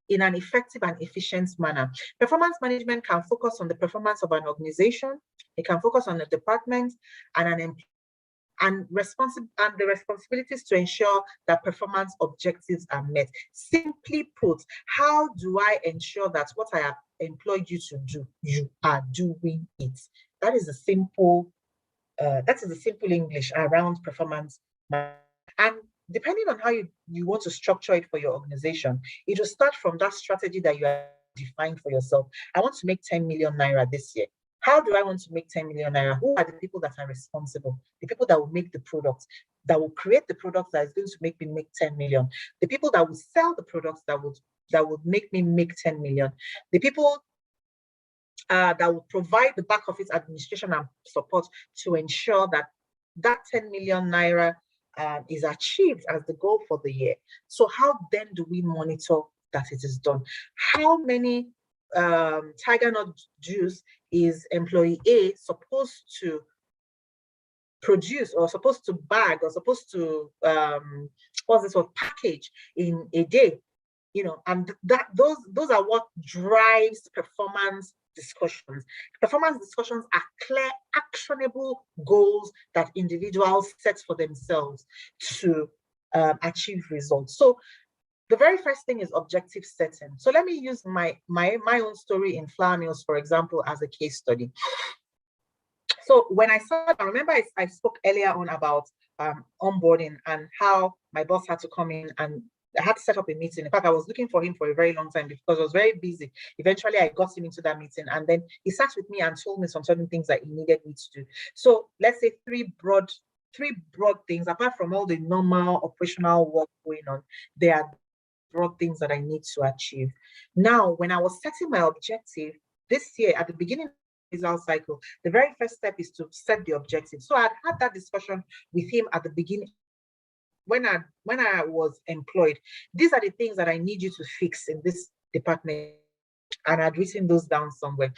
in an effective and efficient manner. Performance management can focus on the performance of an organization. It can focus on a department and an employee, and the responsibilities to ensure that performance objectives are met. Simply put, how do I ensure that what I have employed you to do, you are doing it? That is a simple English around performance. And depending on how you want to structure it for your organization, it will start from that strategy that you have defined for yourself. I want to make 10 million naira this year. How do I want to make 10 million naira? Who are the people that are responsible? The people that will make the product, that will create the product that is going to make me make 10 million. The people that will sell the products that would make me make 10 million. The people that will provide the back office administration and support to ensure that that 10 million naira is achieved as the goal for the year. So how then do we monitor that it is done? How many tiger nut juice is employee A supposed to produce or supposed to bag or supposed to package in a day? And those are what drives performance discussions. Performance discussions are clear, actionable goals that individuals set for themselves to achieve results. So the very first thing is objective setting. So let me use my own story in flour mills, for example, as a case study. So when I remember I spoke earlier on about onboarding and how my boss had to come in and I had to set up a meeting. In fact, I was looking for him for a very long time because I was very busy. Eventually, I got him into that meeting, and then he sat with me and told me some certain things that he needed me to do. So let's say three broad things, apart from all the normal operational work going on. There are broad things that I need to achieve. Now, when I was setting my objective this year at the beginning of the result cycle, the very first step is to set the objective. So I had that discussion with him at the beginning. When I was employed, these are the things that I need you to fix in this department, and I'd written those down somewhere.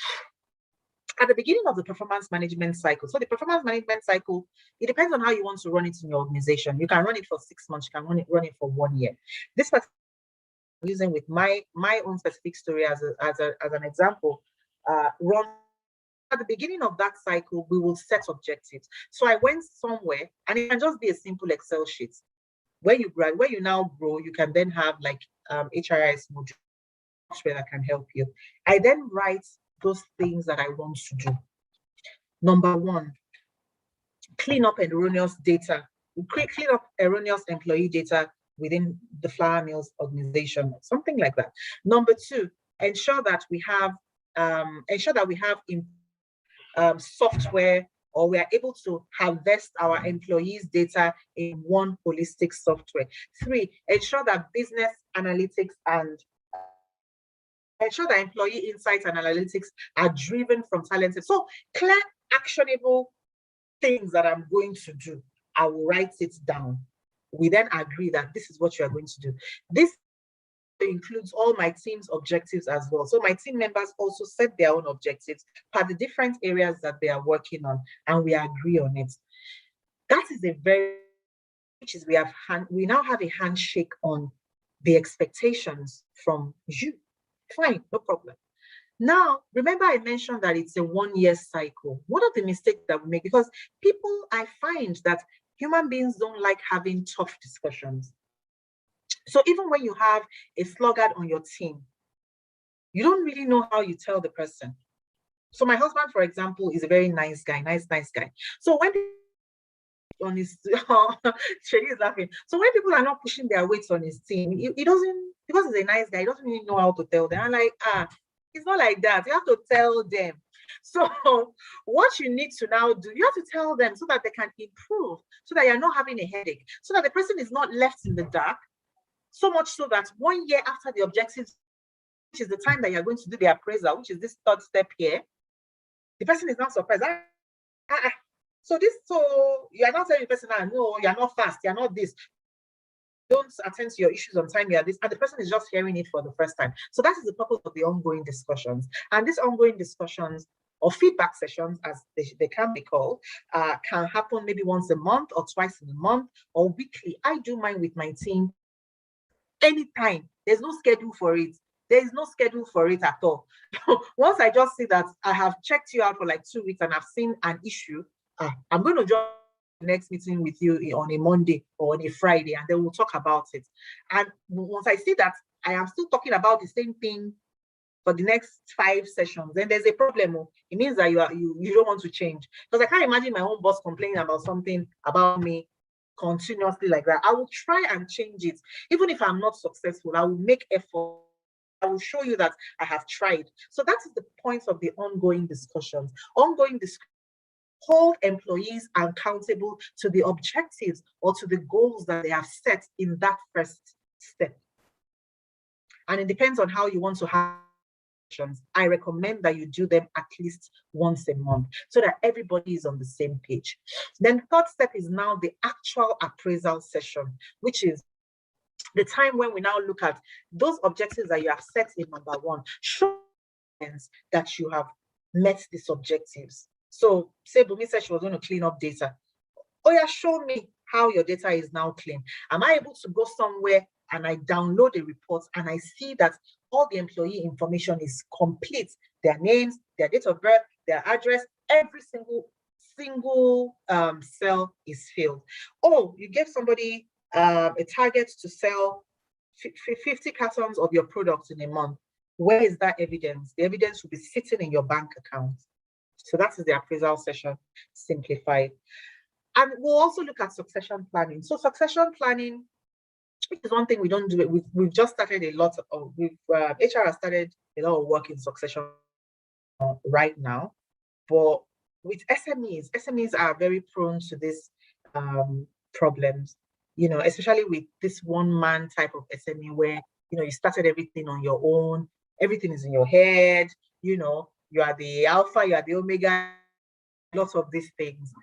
At the beginning of the performance management cycle, so the performance management cycle, it depends on how you want to run it in your organization. You can run it for 6 months, you can run it for 1 year. This I'm using with my own specific story as an example. Run at the beginning of that cycle, we will set objectives. So I went somewhere, and it can just be a simple Excel sheet. When you now grow, you can then have like HRIS module software that can help you. I then write those things that I want to do. Number 1, clean up erroneous data. Clean up erroneous employee data within the flour mills organization, something like that. Number 2, ensure that we have software, or we are able to harvest our employees' data in one holistic software. 3, ensure that business analytics and ensure that employee insights and analytics are driven from talented. So clear, actionable things that I'm going to do. I will write it down. We then agree that this is what you are going to do. This includes all my team's objectives as well. So my team members also set their own objectives for the different areas that they are working on, and we agree on it. That is we now have a handshake on the expectations from you. Fine, no problem. Now, remember I mentioned that it's a 1-year cycle. What are the mistakes that we make? Because I find that human beings don't like having tough discussions. So even when you have a sluggard on your team, you don't really know how you tell the person. So my husband, for example, is a very nice guy, nice guy. So when on his Shady is laughing. So when people are not pushing their weights on his team, he doesn't, because he's a nice guy, he doesn't really know how to tell them. I'm like, it's not like that. You have to tell them. So what you need to now do, you have to tell them so that they can improve, so that you're not having a headache, so that the person is not left in the dark, so much so that 1 year after the objectives, which is the time that you're going to do the appraisal, which is this third step here, the person is not surprised. So you are not telling the person, no, you're not fast, you're not this. Don't attend to your issues on time, you're this, and the person is just hearing it for the first time. So that is the purpose of the ongoing discussions. And these ongoing discussions or feedback sessions, as they can be called, can happen maybe once a month or twice in a month or weekly. I do mine with my team anytime. There's no schedule for it. There is no schedule for it at all. Once I just see that I have checked you out for like 2 weeks and I've seen an issue, I'm going to join the next meeting with you on a Monday or on a Friday, and then we'll talk about it. And once I see that I am still talking about the same thing for the next 5 sessions, then there's a problem. It means that you don't want to change. Because I can't imagine my own boss complaining about something about me continuously like that. I will try and change it. Even if I'm not successful, I will make effort. I will show you that I have tried. So that is the point of the ongoing discussions. Ongoing discussions hold employees accountable to the objectives or to the goals that they have set in that first step. And it depends on how you want to have. I recommend that you do them at least once a month so that everybody is on the same page. Then the third step is now the actual appraisal session, which is the time when we now look at those objectives that you have set in number 1. Show that you have met these objectives. So say Bunmi said she was going to clean up data. Oh yeah, show me how your data is now clean. Am I able to go somewhere and I download a report and I see that all the employee information is complete? Their names, their date of birth, their address, every single cell is filled. Oh, you gave somebody a target to sell 50 cartons of your products in a month. Where is that evidence? The evidence will be sitting in your bank account. So that is the appraisal session simplified. And we'll also look at succession planning. So succession planning, which is one thing we don't do it. We've just started a lot of, HR has started a lot of work in succession right now. But with SMEs are very prone to these problems, especially with this one-man type of SME where, you started everything on your own, everything is in your head, you are the alpha, you are the omega, lots of these things.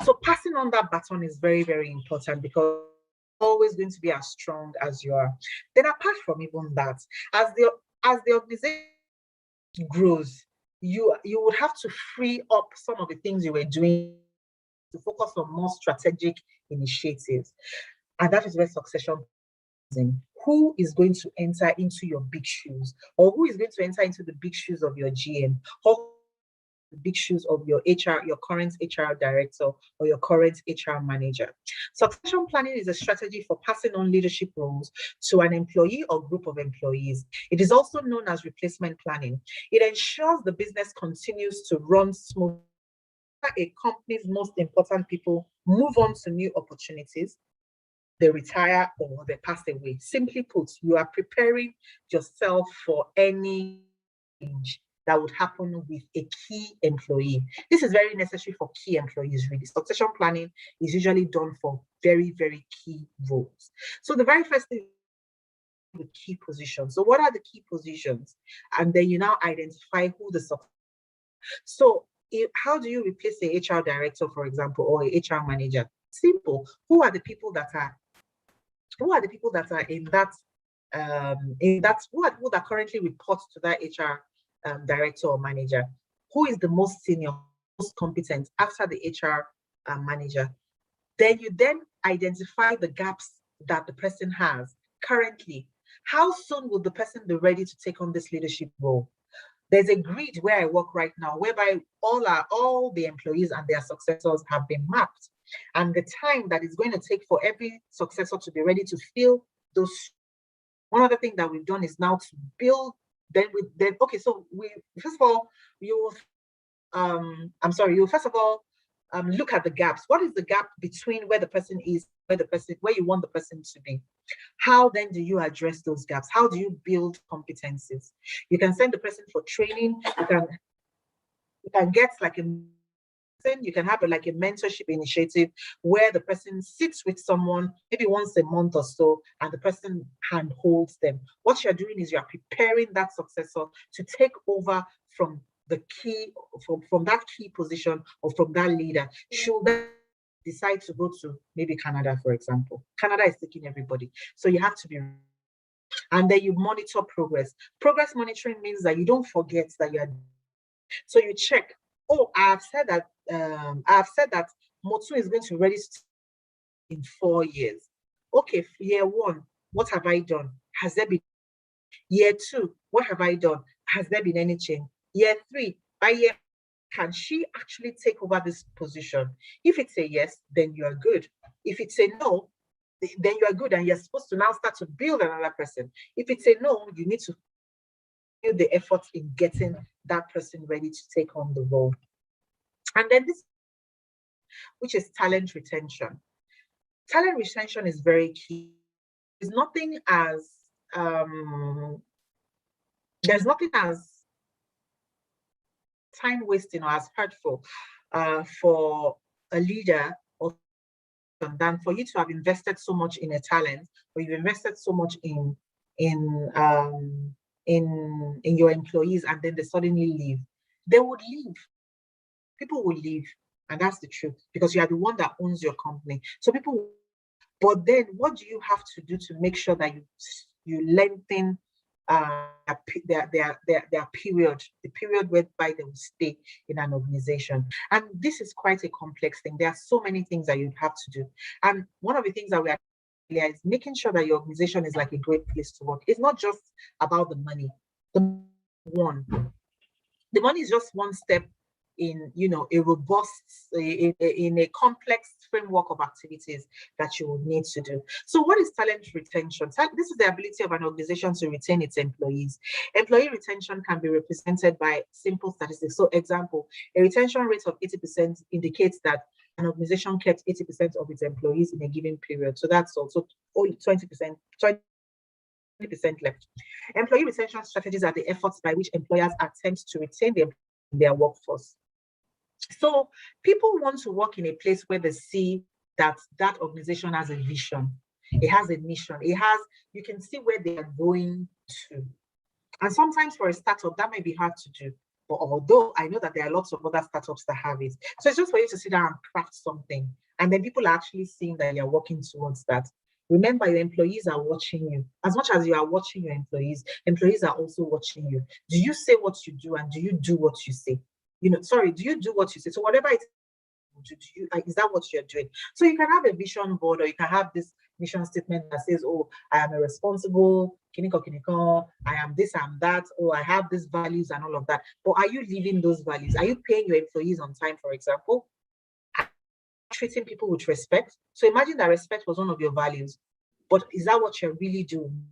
So passing on that baton is very, very important because you're always going to be as strong as you are. Then apart from even that, as the organization grows, you would have to free up some of the things you were doing to focus on more strategic initiatives. And that is where succession comes in. Who is going to enter into your big shoes? Or who is going to enter into the big shoes of your GM? Or the big shoes of your current HR director or your current HR manager? Succession planning is a strategy for passing on leadership roles to an employee or group of employees. It is also known as replacement planning. It ensures the business continues to run smoothly. A company's most important people move on to new opportunities, they retire or they pass away. Simply put, you are preparing yourself for any change that would happen with a key employee. This is very necessary for key employees, really. Succession planning is usually done for very, very key roles. So the very first thing, the key positions. So what are the key positions? And then you now identify who the successor. So how do you replace a HR director, for example, or a HR manager? Simple. Who are the people that are in that who are people that currently report to that HR director or manager? Who is the most senior, most competent after the HR manager? Then you identify the gaps that the person has currently. How soon will the person be ready to take on this leadership role? There's a grid where I work right now, whereby all the employees and their successors have been mapped. And the time that it's going to take for every successor to be ready to fill those One other thing that we've done is now to build, okay, so first of all, you first of all look at the gaps. What is the gap between where the person is, where you want the person to be? How then do you address those gaps? How do you build competencies? You can send the person for training. You can get like you can have like a mentorship initiative where the person sits with someone maybe once a month or so, and the person hand holds them. What you're doing is you're preparing that successor to take over from the key, from that key position, or from that leader. Should they decide to go to maybe Canada, for example? Canada is taking everybody. So you have to be, and then you monitor progress. Progress monitoring means that you don't forget that you're, so you check, oh, I've said that Motu is going to register in 4 years. Okay, year 1, what have I done? Has there been? Year 2, what have I done? Has there been any change? Year 3, by year, can she actually take over this position? If it's a yes, then you are good. If it's a no, then you are good, and you're supposed to now start to build another person. If it's a no, you need to build the effort in getting that person ready to take on the role. And then this, which is talent retention. Talent retention is very key. There's nothing as time wasting or as hurtful for a leader or than for you to have invested so much in a talent, or you've invested so much in your employees, and then they suddenly leave. They would leave. People will leave, and that's the truth, because you are the one that owns your company. So people, but then what do you have to do to make sure that you lengthen their period, the period whereby they will stay in an organization? And this is quite a complex thing. There are so many things that you'd have to do. And one of the things that we are is making sure that your organization is like a great place to work. It's not just about the money. The money is just one step in, a robust, in a complex framework of activities that you will need to do. So what is talent retention? This is the ability of an organization to retain its employees. Employee retention can be represented by simple statistics. So example, a retention rate of 80% indicates that an organization kept 80% of its employees in a given period. So that's also only 20% left. Employee retention strategies are the efforts by which employers attempt to retain their workforce. So people want to work in a place where they see that organization has a vision, it has a mission, you can see where they are going to. And sometimes for a startup, that may be hard to do. But although I know that there are lots of other startups that have it. So it's just for you to sit down and craft something. And then people are actually seeing that you're working towards that. Remember, your employees are watching you. As much as you are watching your employees are also watching you. Do you say what you do, and do you do what you say? Do you do what you say? So whatever it is that what you're doing? So you can have a vision board, or you can have this mission statement that says, oh, I am a responsible kiniko, I am this, I'm that, or I have these values and all of that. But are you living those values? Are you paying your employees on time, for example? Are you treating people with respect? So imagine that respect was one of your values, but is that what you're really doing?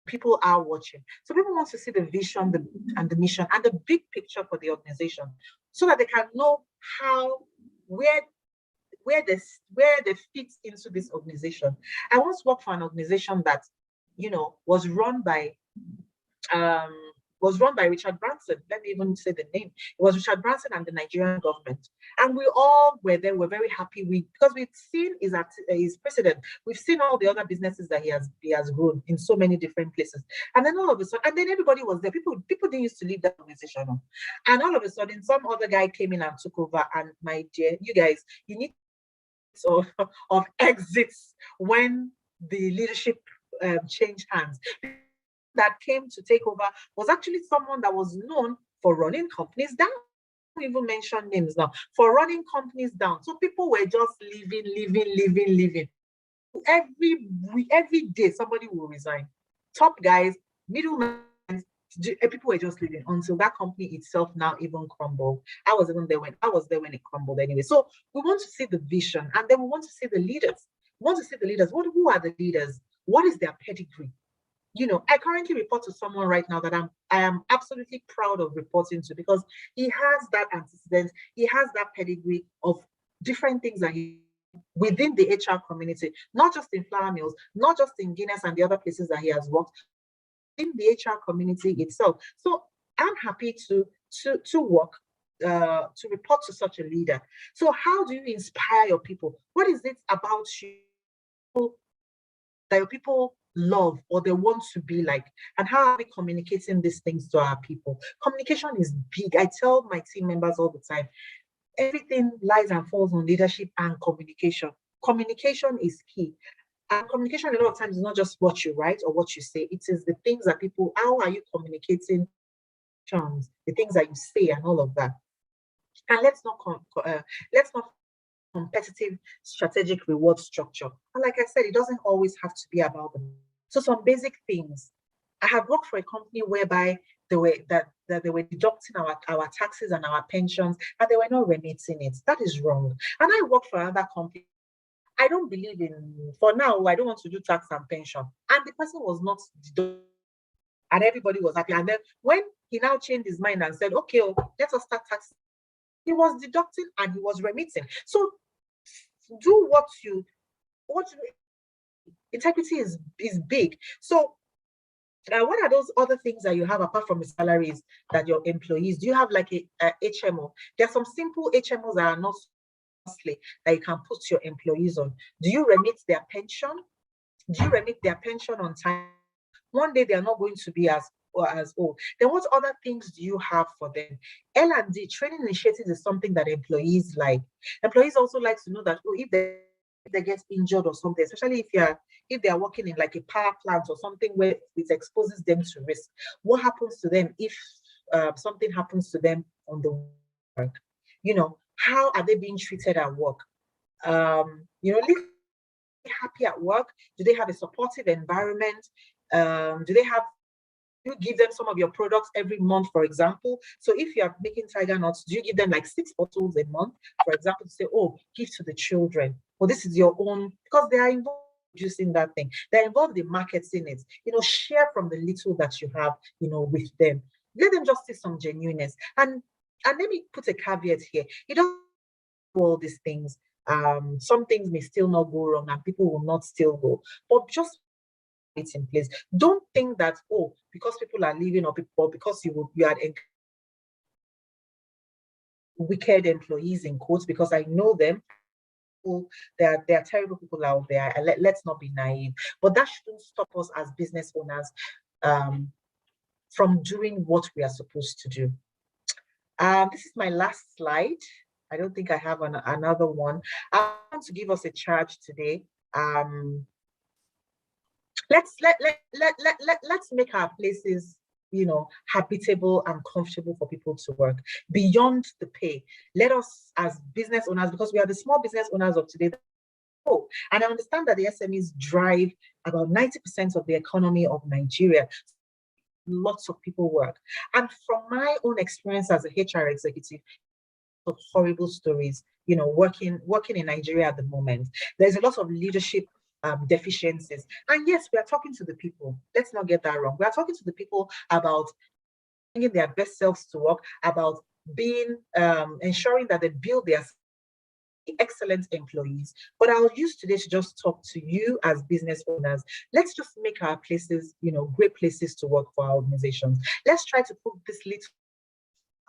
People are watching. So people want to see the vision and the mission and the big picture for the organization, so that they can know where they fit into this organization. I once worked for an organization that, was run by Richard Branson. Let me even say the name. It was Richard Branson and the Nigerian government. And we all were there. We're very happy because we've seen his president. We've seen all the other businesses that he has grown in so many different places. And then all of a sudden, and then everybody was there. People didn't used to leave that organization. And all of a sudden, some other guy came in and took over. And my dear, you guys, you need of exits when the leadership changed hands. That came to take over was actually someone that was known for running companies down. I don't even mention names now, for running companies down. So people were just leaving. Every day somebody will resign. Top guys, middlemen, people were just leaving until that company itself now even crumbled. I was there when it crumbled anyway. So we want to see the vision, and then we want to see the leaders. We want to see the leaders. Who are the leaders? What is their pedigree? I currently report to someone right now that I am absolutely proud of reporting to, because he has that antecedent, he has that pedigree of different things that he within the HR community, not just in flour mills, not just in Guinness and the other places that he has worked, in the HR community itself. So I'm happy to work to report to such a leader. So how do you inspire your people? What is it about you that your people love or they want to be like? And how are we communicating these things to our people? Communication is big. I tell my team members all the time, everything lies and falls on leadership and communication. Communication is key. And communication a lot of times is not just what you write or what you say. It is the things that people, how are you communicating, the things that you say and all of that. And let's not competitive strategic reward structure. And like I said, it doesn't always have to be about them. So some basic things. I have worked for a company whereby they were they were deducting our taxes and our pensions, and they were not remitting it. That is wrong. And I worked for another company. I don't believe in, for now, I don't want to do tax and pension. And the person was not deducting, and everybody was happy. And then when he now changed his mind and said, okay, let us start tax, he was deducting and he was remitting. So do what integrity is big. So what are those other things that you have apart from the salaries that your employees? Do you have like a HMO? There are some simple HMOs that are not costly that you can put your employees on. Do you remit their pension? Do you remit their pension on time? One day they are not going to be as old. Then what other things do you have for them? L&D, training initiatives, is something that employees like. Employees also like to know that if they get injured or something, especially if they are working in like a power plant or something where it exposes them to risk. What happens to them if something happens to them on the work? How are they being treated at work? Live happy at work? Do they have a supportive environment? Do they have, you give them some of your products every month, for example? So if you are making tiger nuts, do you give them like 6 bottles a month, for example, to say, oh, give to the children, or this is your own, because they are involved in producing that thing. They're involved in marketing it. Share from the little that you have, with them. Let them just see some genuineness. And let me put a caveat here. You don't do all these things. Some things may still not go wrong and people will not still go. But just it's in place. Don't think that, because people are leaving or because you had wicked employees in quotes, because I know them. There are terrible people out there. Let's not be naive. But that shouldn't stop us as business owners from doing what we are supposed to do. This is my last slide. I don't think I have another one. I want to give us a charge today. Let's make our places, habitable and comfortable for people to work beyond the pay. Let us, as business owners, because we are the small business owners of today, and I understand that the SMEs drive about 90% of the economy of Nigeria. Lots of people work. And from my own experience as a HR executive, of horrible stories, working in Nigeria at the moment. There's a lot of leadership deficiencies. And yes, we are talking to the people. Let's not get that wrong. We are talking to the people about bringing their best selves to work, about being ensuring that they build their excellent employees. But I'll use today to just talk to you as business owners. Let's just make our places, great places to work for our organizations. Let's try to put this little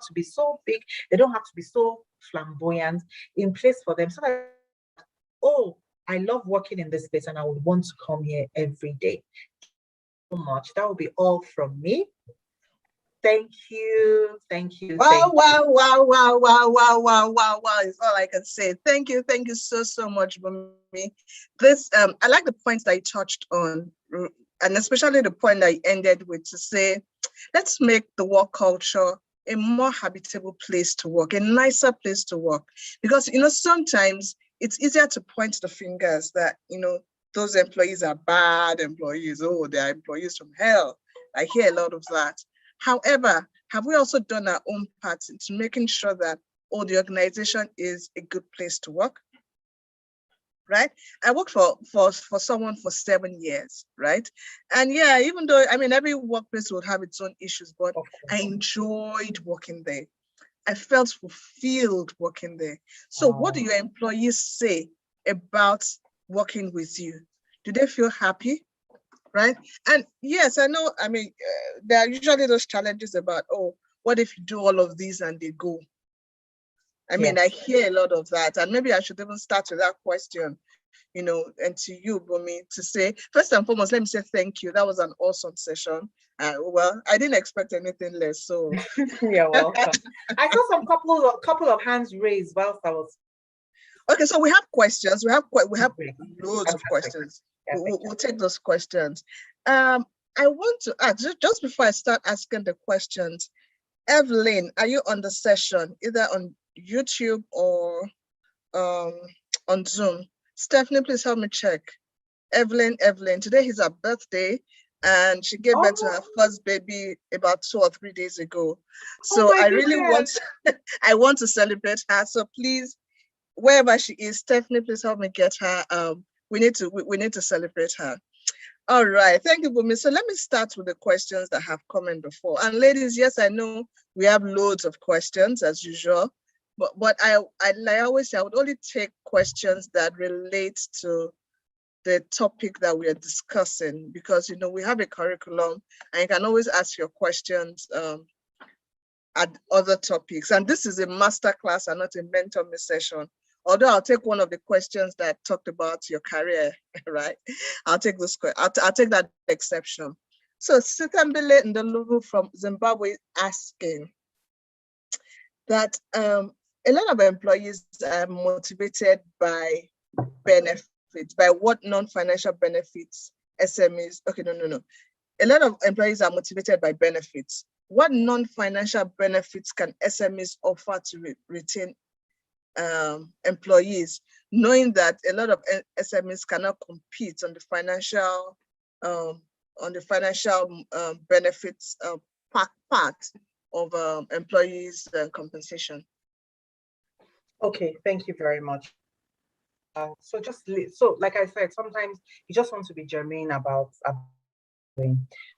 to be so big, they don't have to be so flamboyant in place for them, so that, I love working in this space and I would want to come here every day. So much. That will be all from me. Thank you. Wow, is all I can say. Thank you so much, Bunmi. This I like the points that you touched on, and especially the point that you ended with, to say, let's make the work culture a more habitable place to work, a nicer place to work. Because, sometimes it's easier to point the fingers that, those employees are bad employees. Oh, they are employees from hell. I hear a lot of that. However, have we also done our own part into making sure that, the organization is a good place to work? right? I worked for someone for 7 years, right? And yeah, even though, I mean, every workplace would have its own issues, but I enjoyed working there. I felt fulfilled working there. So what do your employees say about working with you? Do they feel happy? Right? And yes, I know, I mean, there are usually those challenges about, oh, what if you do all of these and they go? I mean, I hear a lot of that. And maybe I should even start with that question, you know, and to you, Bunmi, to say, first and foremost, let me say thank you. That was an awesome session. Well, I didn't expect anything less. So you're welcome. I saw some couple of hands raised whilst I was. Okay, so we have questions. We have loads of questions. We'll take those questions. I want to ask, just before I start asking the questions, Evelyn, are you on the session, either on YouTube or on Zoom? Stephanie, please help me check. Evelyn, today is her birthday, and she gave birth to her first baby about 2 or 3 days ago. So I really I want to celebrate her. So please, wherever she is, Stephanie, please help me get her. We need to celebrate her. All right, thank you, Bunmi. So let me start with the questions that have come in before. And ladies, yes, I know we have loads of questions as usual, but I always say I would only take questions that relate to the topic that we are discussing, because, you know, we have a curriculum and you can always ask your questions at other topics. And this is a masterclass and not a mentor me session. Although I'll take one of the questions that talked about your career, right? I'll take this. I'll take that exception. So Sitambile Ndolulu from Zimbabwe asking that a lot of employees are motivated by benefits, by what non-financial benefits SMEs. Okay, no. A lot of employees are motivated by benefits. What non-financial benefits can SMEs offer to retain employees, knowing that a lot of SMEs cannot compete on the financial benefits part of employees' compensation? Okay, thank you very much. So like I said, sometimes you just want to be germane about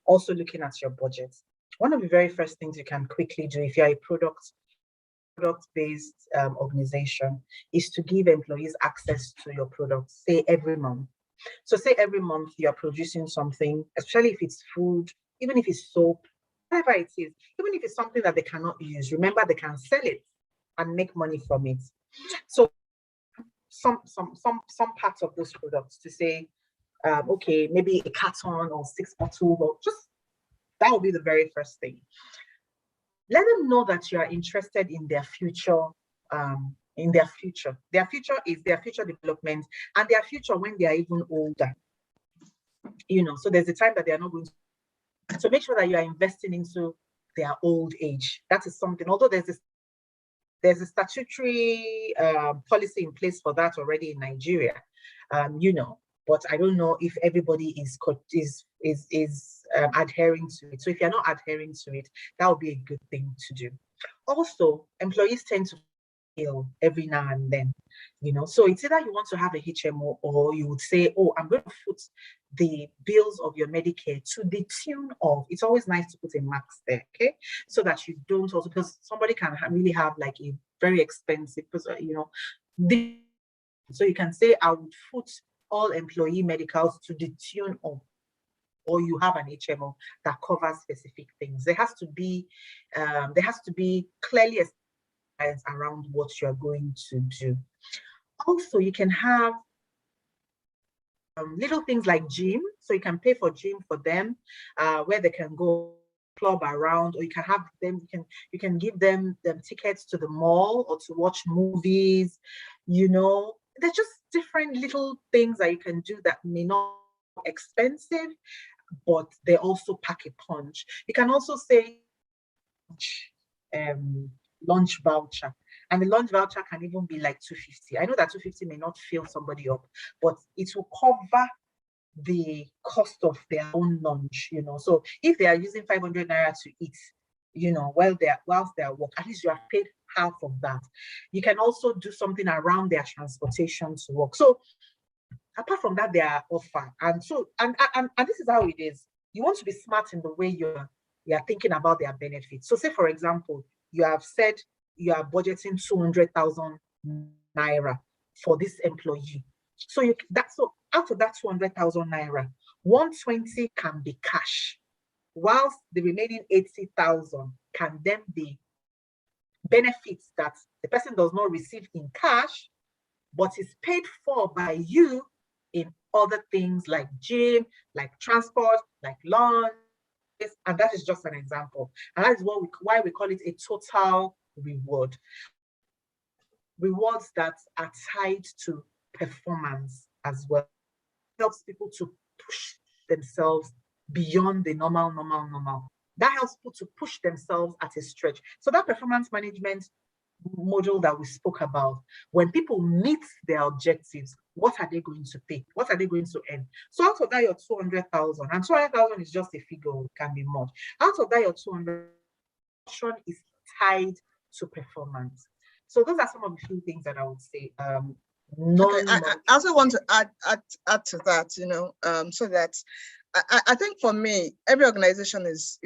also looking at your budget. One of the very first things you can quickly do if you're a product-based organization is to give employees access to your products, say every month. So say every month you are producing something, especially if it's food, even if it's soap, whatever it is, even if it's something that they cannot use, remember they can sell it and make money from it. So some parts of those products to say, okay, maybe a carton or 6 bottles, or just that will be the very first thing. Let them know that you are interested in their future. Their future is their future development and their future when they are even older. You know, so there's a time that they are not going to. So make sure that you are investing into their old age. That is something. Although there's a statutory policy in place for that already in Nigeria, you know, but I don't know if everybody is adhering to it. So if you're not adhering to it, that would be a good thing to do. Also, employees tend to fail every now and then, you know. So it's either you want to have a HMO or you would say, oh, I'm going to put the bills of your Medicare to the tune of, it's always nice to put a max there, okay? So that you don't also, because somebody can really have like a very expensive, you know, so you can say, I would put all employee medicals to the tune of, or you have an HMO that covers specific things. There has to be clearly established around what you're going to do. Also, you can have little things like gym, so you can pay for gym for them, where they can go club around, or you can have them. You can give them tickets to the mall or to watch movies. You know, they're just different little things that you can do that may not be expensive, but they also pack a punch. You can also say lunch voucher. And the lunch voucher can even be like 250. I know that 250 may not fill somebody up, but it will cover the cost of their own lunch, you know. So if they are using 500 naira to eat, you know, whilst they are work, at least you have paid half of that. You can also do something around their transportation to work. So apart from that, their offer. And so, and this is how it is. You want to be smart in the way you're thinking about their benefits. So say, for example, you have said you are budgeting 200,000 naira for this employee. So so out of that 200,000 naira, 120 can be cash, whilst the remaining 80,000 can then be benefits that the person does not receive in cash, but is paid for by you in other things like gym, like transport, like lunch. And that is just an example. And that is why we call it a total reward. Rewards that are tied to performance as well. It helps people to push themselves beyond the normal. That helps people to push themselves at a stretch. So that performance management module that we spoke about, when people meet their objectives, what are they going to pay? What are they going to earn? So out of that, your 200,000, and 200,000 is just a figure, it can be more. Out of that, your 200,000 is tied to performance. So those are some of the few things that I would say. Okay, I also want to add to that, you know, so that I think for me, every organization is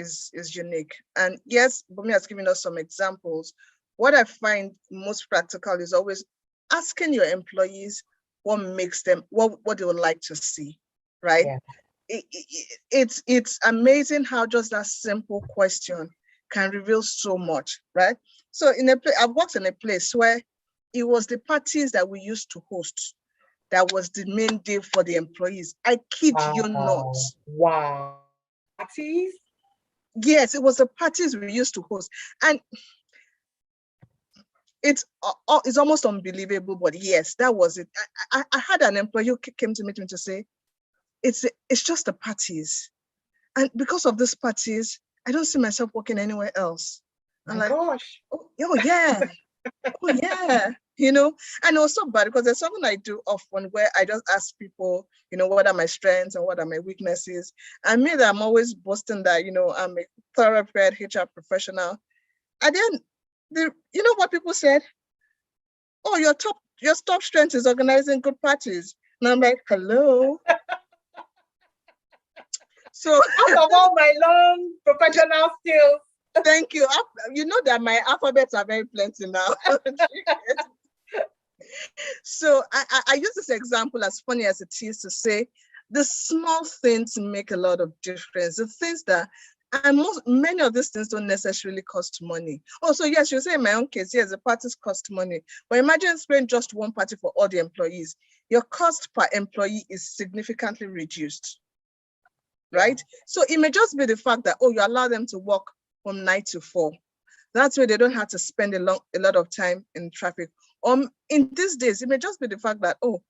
unique. And yes, Bunmi has given us some examples. What I find most practical is always asking your employees what makes them, what they would like to see, right? Yeah. It's amazing how just that simple question can reveal so much, right? So I've worked in a place where it was the parties that we used to host that was the main deal for the employees. I kid you not. Wow. Parties? Yes, it was the parties we used to host. And it's almost unbelievable, but yes, that was it. I had an employee who came to meet me to say, it's just the parties. And because of these parties, I don't see myself working anywhere else. I'm like, gosh. Oh yeah. Oh yeah. You know, and it was so bad because there's something I do often where I just ask people, you know, what are my strengths and what are my weaknesses? And me, that I'm always boasting that, you know, I'm a thoroughbred HR professional. And then, you know what people said? Oh, your top strength is organizing good parties. And I'm like, hello. So out of all my long professional skills. Thank you. You know that my alphabets are very plenty now. So I use this example, as funny as it is, to say the small things make a lot of difference. The things that, and many of these things don't necessarily cost money. Also, yes, you say in my own case, yes, the parties cost money. But imagine spending just one party for all the employees. Your cost per employee is significantly reduced, right? So it may just be the fact that, oh, you allow them to work from 9 to 4. That's where they don't have to spend a lot of time in traffic. In these days, it may just be the fact that, oh,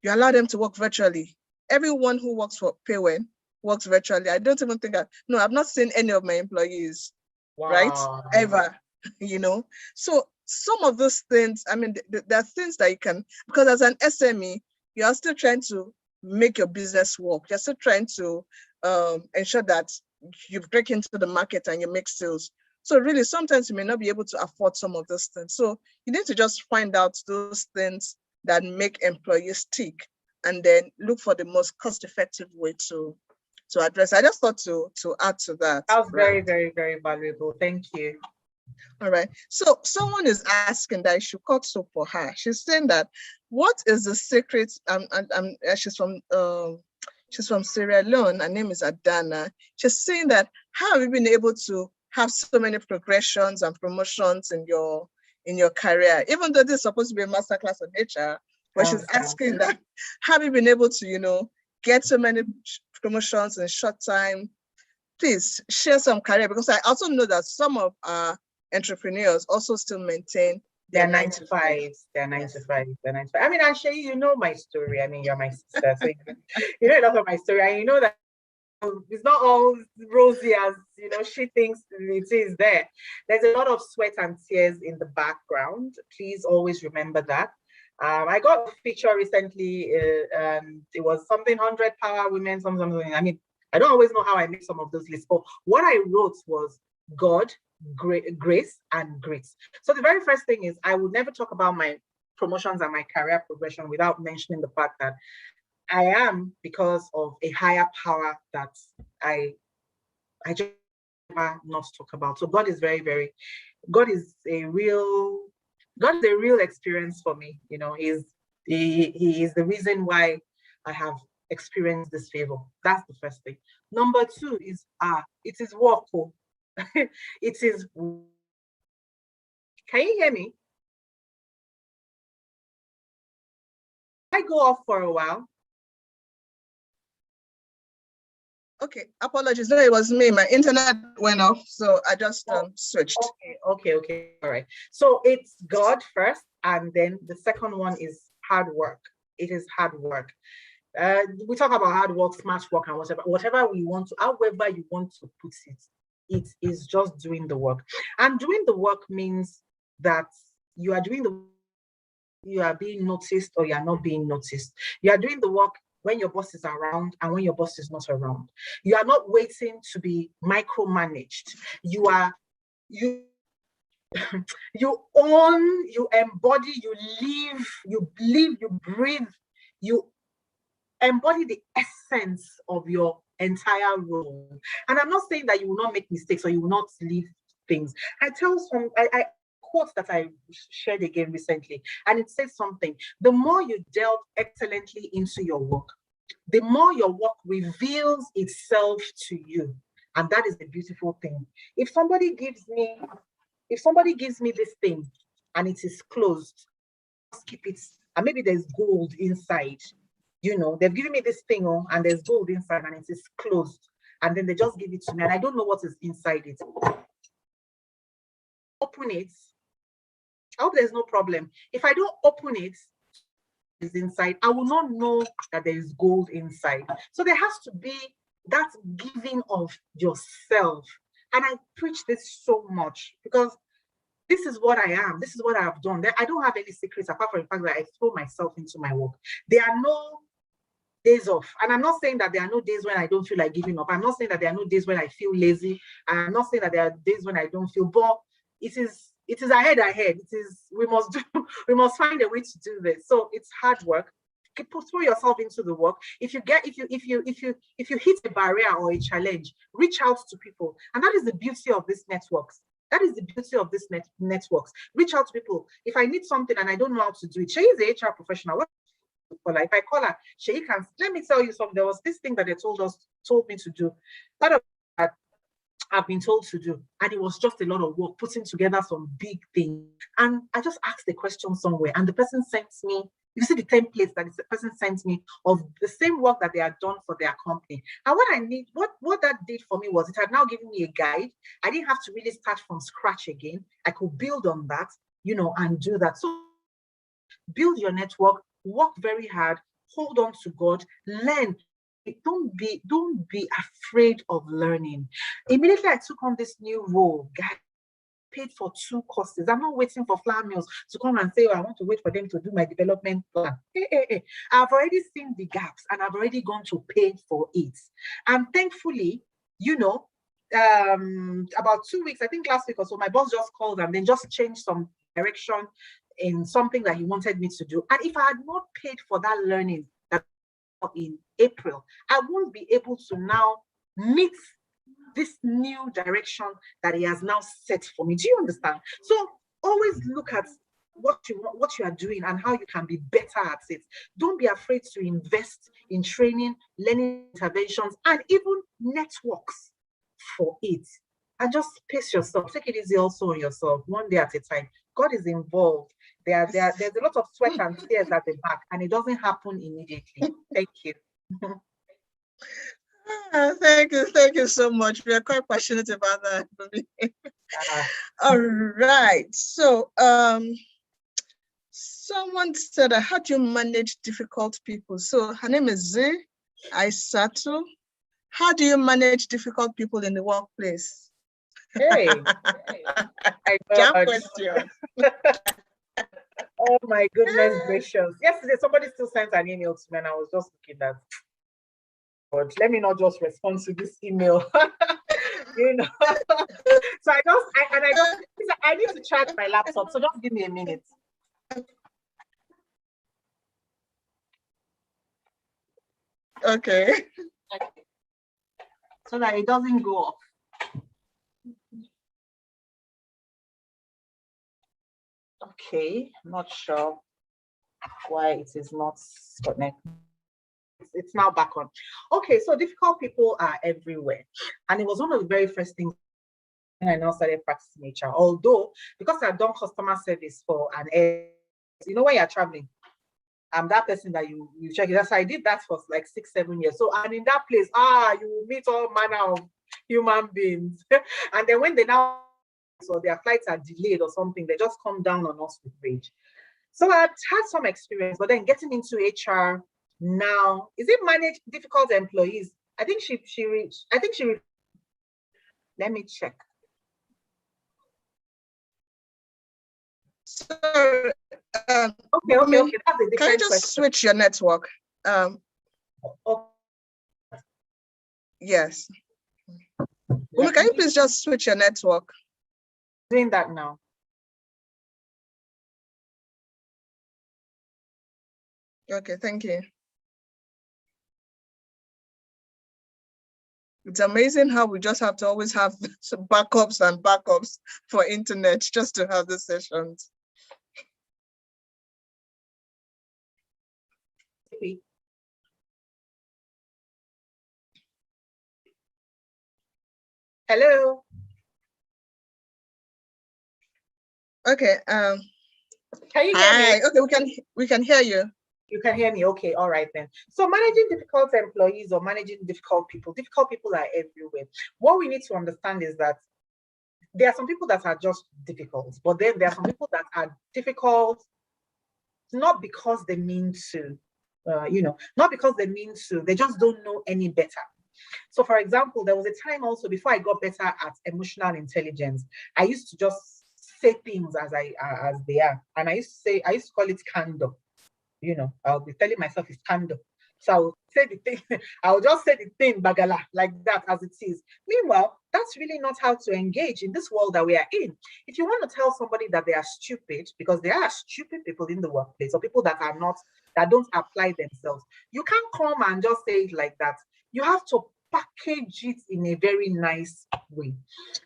you allow them to work virtually. Everyone who works for Paywen works virtually. I don't even think I've not seen any of my employees, right? Ever, you know? So some of those things, I mean, there are things that you can, because as an SME, you are still trying to make your business work. You're still trying to ensure that you break into the market and you make sales. So really, sometimes you may not be able to afford some of those things. So you need to just find out those things that make employees tick and then look for the most cost-effective way to address. I just thought to add to that. That was very, very, very valuable. Thank you. All right. So someone is asking that I should cut soap for her. She's saying that, what is the secret? She's from Sierra Leone. Her name is Adana. She's saying that, how have you been able to have so many progressions and promotions in your career, even though this is supposed to be a masterclass on HR, but she's asking that, have you been able to, you know, get so many promotions in a short time? Please share some career, because I also know that some of our entrepreneurs also still maintain their 9 to 5. They're 9 to 5. They're 9 to 5. I mean, Ashay, you know my story. I mean, you're my sister, so you know a lot of my story, and you know that it's not all rosy as, you know, she thinks it is. There's a lot of sweat and tears in the background. Please always remember that. I got a feature recently, and it was something 100 power women, something. I mean, I don't always know how I make some of those lists, but what I wrote was God, grace, and grit. So the very first thing is, I would never talk about my promotions and my career progression without mentioning the fact that I am because of a higher power that I just not talk about. So God is God is a real experience for me. You know, he is the reason why I have experienced this favor. That's the first thing. Number two is it is work. It is. Can you hear me? I go off for a while. Okay, apologies. No, it was me. My internet went off, so I just switched. Okay. All right. So it's God first, and then the second one is hard work. It is hard work. We talk about hard work, smart work, and whatever we want to, however you want to put it, it is just doing the work. And doing the work means that you are being noticed or you are not being noticed. You are doing the work when your boss is around and when your boss is not around. You are not waiting to be micromanaged. You own, you embody, you live, you breathe, you embody the essence of your entire role. And I'm not saying that you will not make mistakes or you will not leave things. I quote that I shared again recently, and it says something. The more you delve excellently into your work, the more your work reveals itself to you. And that is the beautiful thing. If somebody gives me this thing and it is closed, just keep it, and maybe there's gold inside. You know, they've given me this thing, and there's gold inside and it is closed. And then they just give it to me and I don't know what is inside it. Open it. I hope there's no problem. If I don't open it, is inside, I will not know that there is gold inside. So there has to be that giving of yourself. And I preach this so much because this is what I am. This is what I have done. I don't have any secrets apart from the fact that I throw myself into my work. There are no days off. And I'm not saying that there are no days when I don't feel like giving up. I'm not saying that there are no days when I feel lazy. I'm not saying that there are days when I don't feel, but it is ahead. It is, we must find a way to do this. So it's hard work. Throw yourself into the work. If you hit a barrier or a challenge, reach out to people. And that is the beauty of these networks. That is the beauty of these networks. Reach out to people. If I need something and I don't know how to do it, Shay is a HR professional. If I call her, Shay can, let me tell you something. There was this thing that they told me to do. Part of that I've been told to do. And it was just a lot of work, putting together some big things. And I just asked the question somewhere, and the person sent me, you see the templates that the person sent me of the same work that they had done for their company. And what that did for me was it had now given me a guide. I didn't have to really start from scratch again. I could build on that, and do that. So build your network, work very hard, hold on to God, learn. Don't be afraid of learning. Immediately I took on this new role, guys, paid for 2 courses. I'm not waiting for flour mills to come and say, I want to wait for them to do my development plan. I've already seen the gaps and I've already gone to pay for it. And thankfully, about 2 weeks, I think last week or so, my boss just called and then just changed some direction in something that he wanted me to do. And if I had not paid for that learning in April, I won't be able to now meet this new direction that he has now set for me. Do you understand? So always look at what you are doing and how you can be better at it. Don't be afraid to invest in training, learning interventions, and even networks for it. And just pace yourself. Take it easy also on yourself, one day at a time. God is involved. There's a lot of sweat and tears at the back, and it doesn't happen immediately. Thank you. Thank you so much. We are quite passionate about that. All right. So someone said, how do you manage difficult people? So her name is Z Aisato. How do you manage difficult people in the workplace? Hey. Question. Oh my goodness gracious. Yesterday, somebody still sent an email to me and I was just looking at, but let me not just respond to this email. So I need to charge my laptop. So just give me a minute. Okay. So that it doesn't go off. Okay, not sure why it is not connected. It's now back on. Okay, so difficult people are everywhere. And it was one of the very first things when I now started practicing HR. Although, because I've done customer service for an air, you know, when you're traveling, I'm that person that you check it. So I did that for like 6-7 years. So, and in that place, you will meet all manner of human beings. And then when they now, so their flights are delayed or something, they just come down on us with rage. So I've had some experience, but then getting into HR now, is it manage difficult employees? I think she reached, let me check. So, okay, that's a different can you just question. switch your network? Okay. Yes. Bunmi, can you please just switch your network? Doing that now. Okay, thank you. It's amazing how we just have to always have backups and backups for internet just to have the sessions. Hello. Okay. Can you hear hi. me? Okay, we can hear you. You can hear me. Okay, all right then. So managing difficult employees or managing difficult people are everywhere. What we need to understand is that there are some people that are just difficult, but then there are some people that are difficult not because they mean to, not because they mean to, they just don't know any better. So for example, there was a time also before I got better at emotional intelligence, I used to just say things as they are. And I used to call it candor. I'll be telling myself it's candor. So I will say the thing, I'll just say the thing bagala like that as it is. Meanwhile, that's really not how to engage in this world that we are in. If you want to tell somebody that they are stupid, because there are stupid people in the workplace or people that don't apply themselves, you can't come and just say it like that. You have to package it in a very nice way.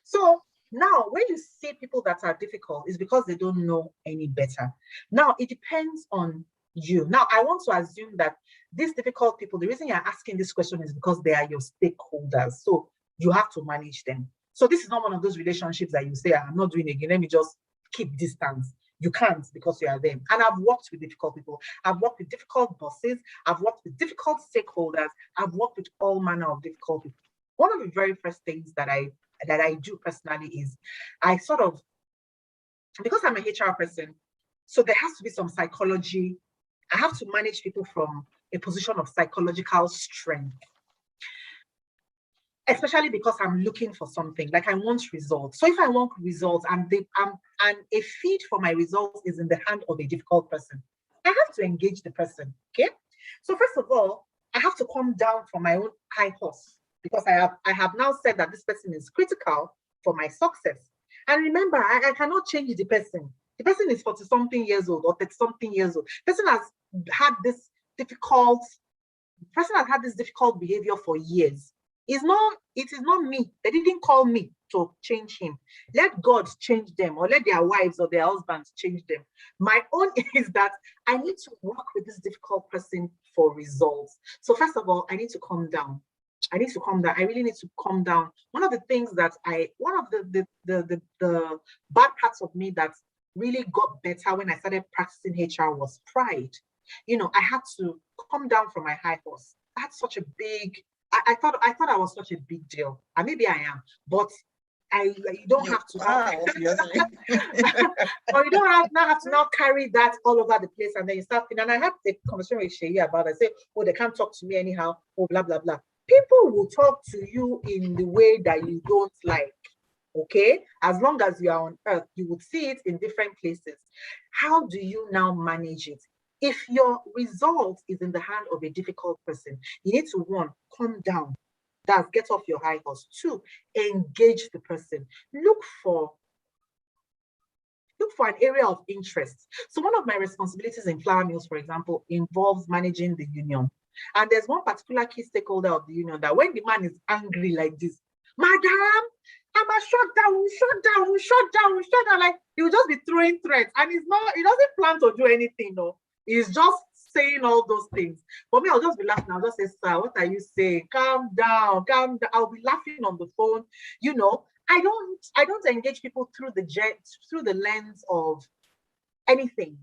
So now, when you see people that are difficult, it's because they don't know any better. Now, it depends on you. Now, I want to assume that these difficult people, the reason you're asking this question is because they are your stakeholders. So you have to manage them. So this is not one of those relationships that you say, I'm not doing it again, let me just keep distance. You can't because you are them. And I've worked with difficult people. I've worked with difficult bosses. I've worked with difficult stakeholders. I've worked with all manner of difficult people. One of the very first things that I do personally is I sort of, because I'm a HR person, so there has to be some psychology. I have to manage people from a position of psychological strength, especially because I'm looking for something, like I want results. So if I want results and a feed for my results is in the hand of a difficult person, I have to engage the person, okay? So first of all, I have to come down from my own high horse because I have now said that this person is critical for my success. And remember, I cannot change the person. The person is 40-something years old or 30-something years old. The person has had this difficult behavior for years. It is not me. They didn't call me to change him. Let God change them, or let their wives or their husbands change them. My own is that I need to work with this difficult person for results. So first of all, I need to calm down. I really need to calm down. One of the things that one of the bad parts of me that really got better when I started practicing HR was pride. I had to come down from my high horse. That's such a big, I thought I was such a big deal. And maybe I am, but you don't have to or you don't have to now carry that all over the place, and then you start and I have a conversation with Sheyi about it. I say, oh, they can't talk to me anyhow, oh, blah blah blah. People will talk to you in the way that you don't like. Okay, as long as you are on earth, you would see it in different places. How do you now manage it? If your result is in the hand of a difficult person, you need to, one, calm down. That's get off your high horse. Two, engage the person. Look for an area of interest. So one of my responsibilities in Flour Mills, for example, involves managing the union. And there's one particular key stakeholder of the union that when the man is angry like this, madam, I'm a shut down, shut down, shut down, shut down. Like he will just be throwing threats, and he doesn't plan to do anything, no. He's just saying all those things. For me, I'll just be laughing. I'll just say, sir, what are you saying? Calm down, calm down. I'll be laughing on the phone. You know, I don't engage people through the lens of anything.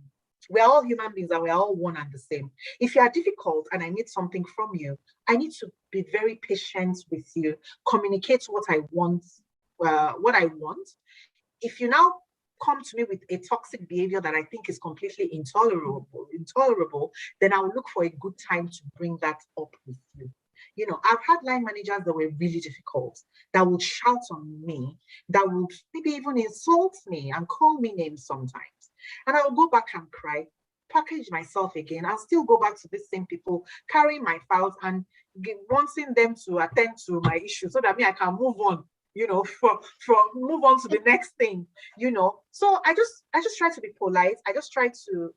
We're all human beings and we're all one and the same. If you are difficult and I need something from you, I need to be very patient with you, communicate what I want. If you now come to me with a toxic behavior that I think is completely intolerable, then I will look for a good time to bring that up with you. You know, I've had line managers that were really difficult, that would shout on me, that would maybe even insult me and call me names sometimes. And I will go back and cry, package myself again, and still go back to these same people, carrying my files and wanting them to attend to my issues so that I can move on, you know, from move on to the next thing, you know. So I just try to be polite. I just try to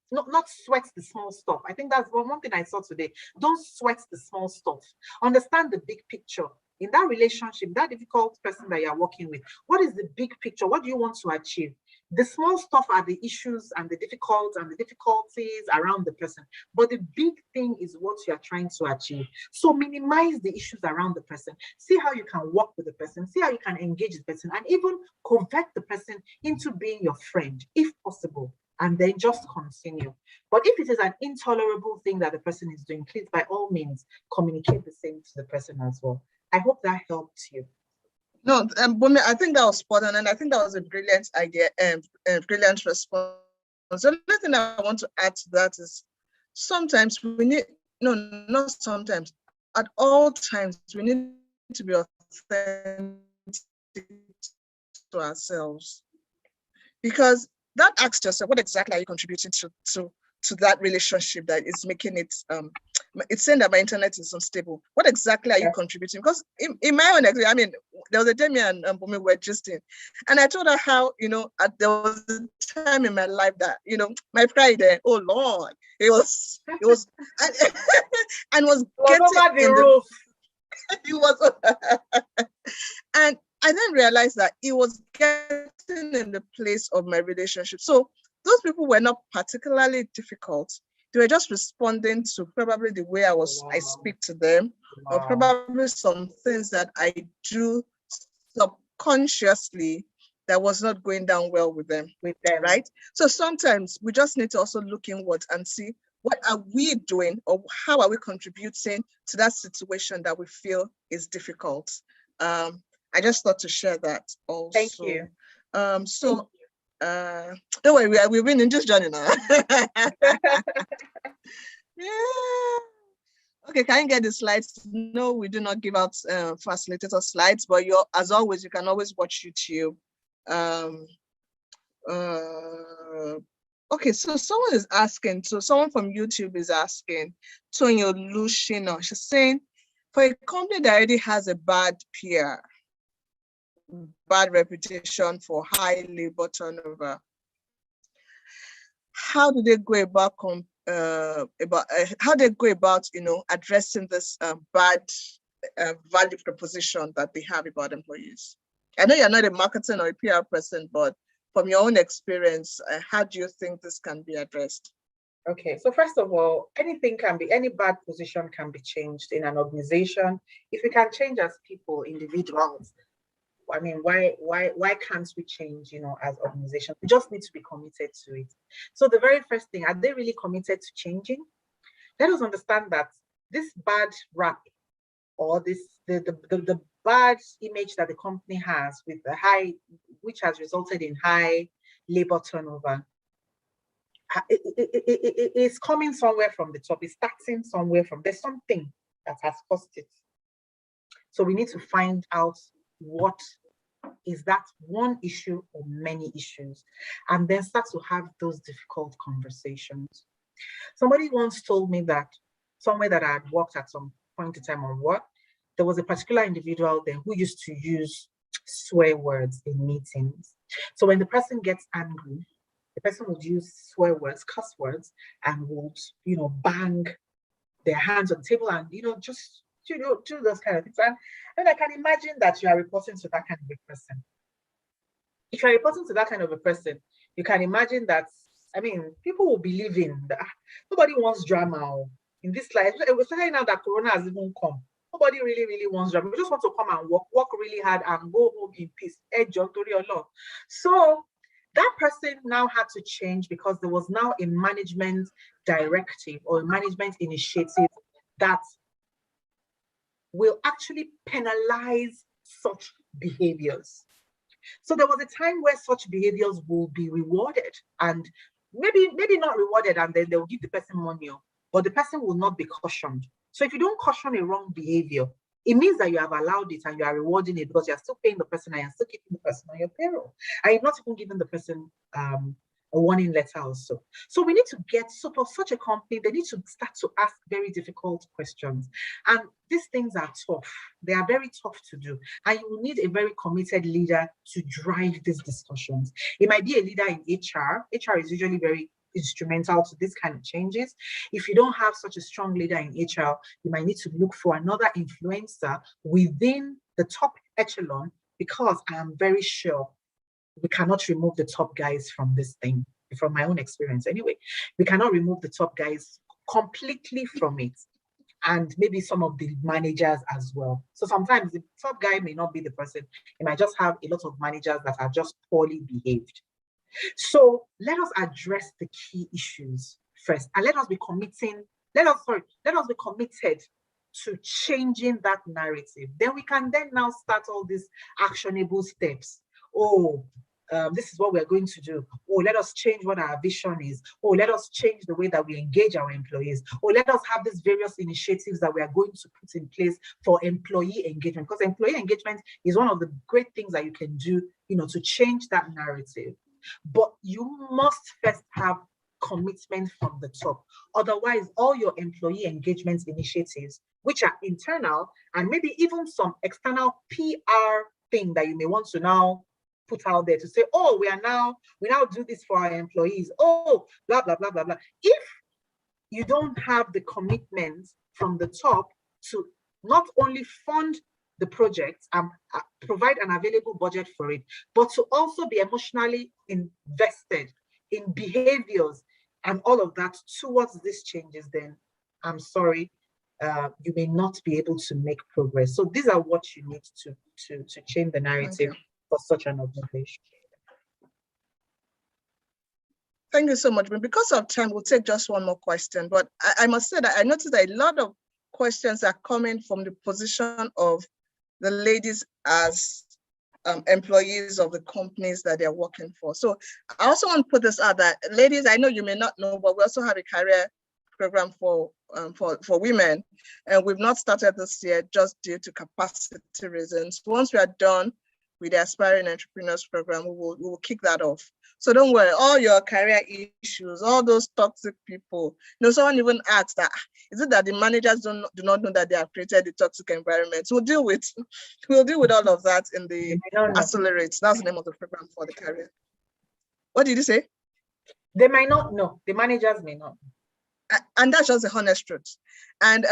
not sweat the small stuff. I think that's one thing I saw today. Don't sweat the small stuff. Understand the big picture. In that relationship, that difficult person that you're working with, what is the big picture? What do you want to achieve? The small stuff are the issues and the difficulties around the person. But the big thing is what you're trying to achieve. So minimize the issues around the person. See how you can work with the person. See how you can engage the person and even convert the person into being your friend, if possible. And then just continue. But if it is an intolerable thing that the person is doing, please, by all means, communicate the same to the person as well. I hope that helped you. No, Bunmi, I think that was spot on, and I think that was a brilliant idea and brilliant response. The only thing I want to add to that is sometimes we need, no, not sometimes, at all times, we need to be authentic to ourselves. Because that asks yourself, what exactly are you contributing to that relationship that is making it, it's saying that my internet is unstable. What exactly are you contributing? Because in my own experience, I mean, there was a day me and Bunmi were gisting, and I told her how, you know, there was a time in my life that, you know, my Friday, oh Lord, it was, and was getting over the roof. It was, and I then realized that it was getting in the place of my relationship. So those people were not particularly difficult. They were just responding to probably the way I speak to them, or probably some things that I do subconsciously that was not going down well with them, right? So sometimes we just need to also look inward and see what are we doing or how are we contributing to that situation that we feel is difficult. I just thought to share that also. Thank you. Don't worry, we're winning this journey now. Yeah. Okay, can you get the slides? No, we do not give out facilitator slides, but as always, you can always watch YouTube. Okay, so someone is asking, so someone from YouTube is asking, Tonyo Lushino, she's saying, for a company that already has a bad PR, bad reputation for high labor turnover, how do they go about you know, addressing this bad value proposition that they have about employees? I know you're not a marketing or a PR person, but from your own experience, how do you think this can be addressed? Okay, so first of all, any bad position can be changed in an organization. If we can change as people, individuals, I mean, why can't we change, you know, as organizations? We just need to be committed to it. So the very first thing, are they really committed to changing? Let us understand that this bad rap or the bad image that the company has with the high, which has resulted in high labor turnover, it is coming somewhere from the top. It's starting somewhere from, there's something that has caused it. So we need to find out what is that one issue or many issues, and then start to have those difficult conversations. Somebody once told me that somewhere that I had worked at some point in time on work, there was a particular individual there who used to use swear words in meetings. So when the person gets angry, the person would use swear words, cuss words, and would, you know, bang their hands on the table and, just, do those kind of things. And I can imagine that you are reporting to that kind of a person. If you're reporting to that kind of a person, you can imagine that, people will believe in that. Nobody wants drama in this life. Especially now that Corona has even come. Nobody really, really wants drama. We just want to come and work really hard and go home in peace. So that person now had to change because there was now a management directive or a management initiative that will actually penalize such behaviors. So there was a time where such behaviors will be rewarded, and maybe not rewarded, and then they'll give the person money, but the person will not be cautioned. So if you don't caution a wrong behavior, it means that you have allowed it and you are rewarding it because you're still paying the person and you're still keeping the person on your payroll. And you're not even giving the person a warning letter also. So we need to for such a company, they need to start to ask very difficult questions. And these things are tough. They are very tough to do. And you will need a very committed leader to drive these discussions. It might be a leader in HR. HR is usually very instrumental to this kind of changes. If you don't have such a strong leader in HR, you might need to look for another influencer within the top echelon, because I am very sure we cannot remove the top guys from this thing. From my own experience anyway, we cannot remove the top guys completely from it, and maybe some of the managers as well. So sometimes the top guy may not be the person. He might just have a lot of managers that are just poorly behaved. So let us address the key issues first, and let us be committed to changing that narrative. Then we can now start all these actionable steps. This is what we're going to do. Let us change what our vision is. Let us change the way that we engage our employees. Let us have these various initiatives that we are going to put in place for employee engagement, because employee engagement is one of the great things that you can do, to change that narrative. But you must first have commitment from the top. Otherwise, all your employee engagement initiatives, which are internal and maybe even some external PR thing that you may want to now put out there to say, we now do this for our employees, blah, blah, blah, blah, blah. If you don't have the commitment from the top to not only fund the project and provide an available budget for it, but to also be emotionally invested in behaviors and all of that towards these changes, then I'm sorry, you may not be able to make progress. So these are what you need to change the narrative for such an organization. Thank you so much. But because of time, we'll take just one more question. But I must say that I noticed that a lot of questions are coming from the position of the ladies as employees of the companies that they're working for. So I also want to put this out that, ladies, I know you may not know, but we also have a career program for women, and we've not started this year just due to capacity reasons. Once we are done with the Aspiring Entrepreneurs Program, we will kick that off. So don't worry, all your career issues, all those toxic people. Someone even asked that, is it that the managers do not know that they have created the toxic environment? We'll deal with all of that in the Accelerate. That's the name of the program for the career. What did you say? They might not know. The managers may not. And that's just the honest truth. And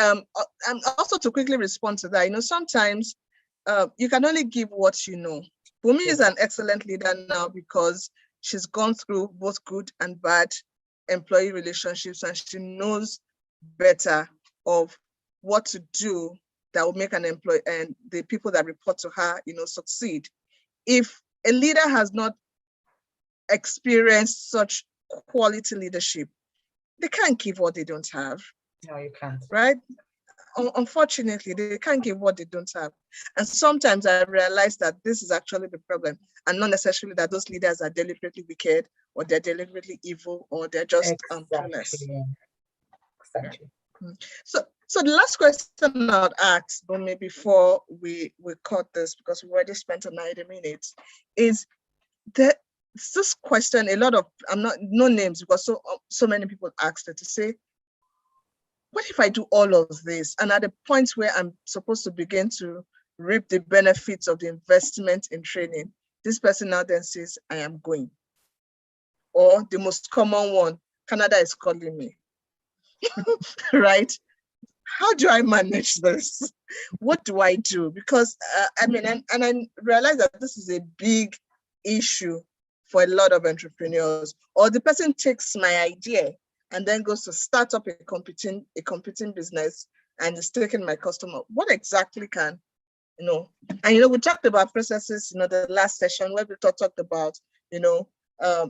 also to quickly respond to that, sometimes you can only give what you know. Bunmi is an excellent leader now because she's gone through both good and bad employee relationships, and she knows better of what to do that will make an employee and the people that report to her, succeed. If a leader has not experienced such quality leadership, they can't give what they don't have. No, you can't. Right? Unfortunately, they can't give what they don't have. And sometimes I realize that this is actually the problem, and not necessarily that those leaders are deliberately wicked or they're deliberately evil or they're just clueless. Exactly. So the last question I'd ask, Bunmi, before we cut this, because we've already spent 90 minutes, is that this question, a lot of, no names, because so many people asked it, to say, what if I do all of this and at the point where I'm supposed to begin to reap the benefits of the investment in training, this person now then says, I am going. Or the most common one, Canada is calling me, right? how do I manage this? What do I do? Because I mean, and I realize that this is a big issue for a lot of entrepreneurs. Or the person takes my idea and then goes to start up a competing business and is taking my customer. What exactly can, and we talked about processes, the last session where we talked about,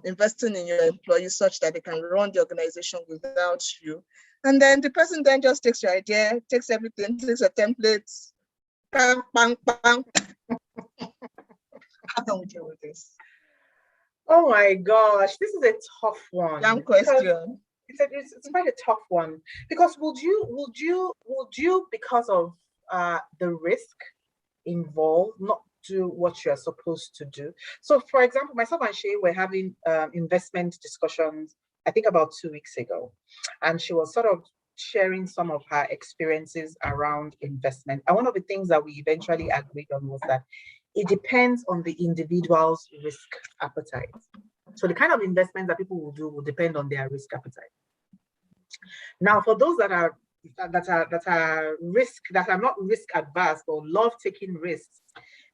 investing in your employees such that they can run the organization without you. And then the person then just takes your idea, takes everything, takes a template, bang, bang, bang. How can we deal with this? Oh my gosh, this is a tough one. Damn question. It's quite a tough one, because would you because of the risk involved not do what you're supposed to do? So for example, myself and Shay were having investment discussions, I think about 2 weeks ago, and she was sort of sharing some of her experiences around investment. And one of the things that we eventually agreed on was that it depends on the individual's risk appetite. So the kind of investments that people will do will depend on their risk appetite. Now, for those that are not risk adverse or love taking risks,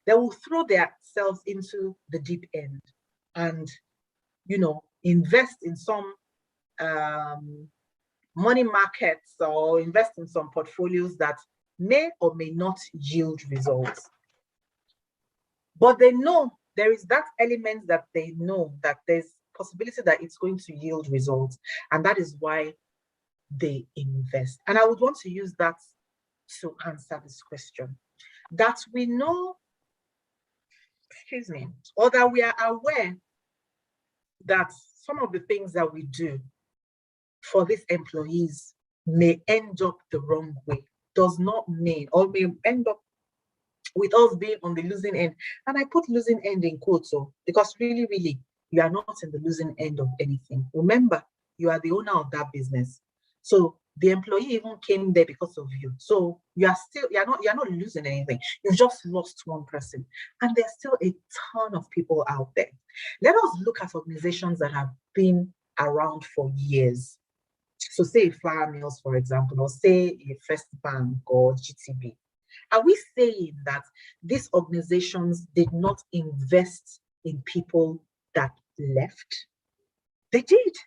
they will throw themselves into the deep end and, invest in some money markets or invest in some portfolios that may or may not yield results. But they know there is that element that they know that there's possibility that it's going to yield results. And that is why they invest. And I would want to use that to answer this question. That we know, or that we are aware that some of the things that we do for these employees may end up the wrong way, does not mean, or may end up with us being on the losing end. And I put losing end in quotes, because really, really, you are not in the losing end of anything. Remember, you are the owner of that business. So the employee even came there because of you. So you're not losing anything. You've just lost one person. And there's still a ton of people out there. Let us look at organizations that have been around for years. So say Flour Mills, for example, or say a First Bank or GTB. Are we saying that these organizations did not invest in people that left? They did.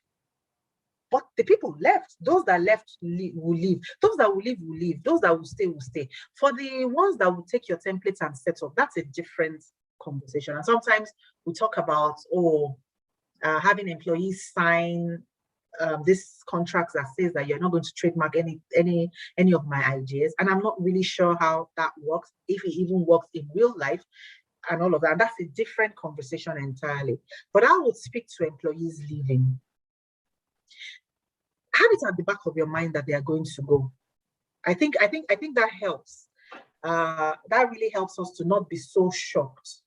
But the people left. Those that left will leave. Those that will leave will leave. Those that will stay will stay. For the ones that will take your templates and set up, that's a different conversation. And sometimes we talk about, having employees sign this contract that says that you're not going to trademark any of my ideas. And I'm not really sure how that works, if it even works in real life and all of that. That's a different conversation entirely. But I would speak to employees leaving. Have it at the back of your mind that they are going to go. I think that helps. That really helps us to not be so shocked,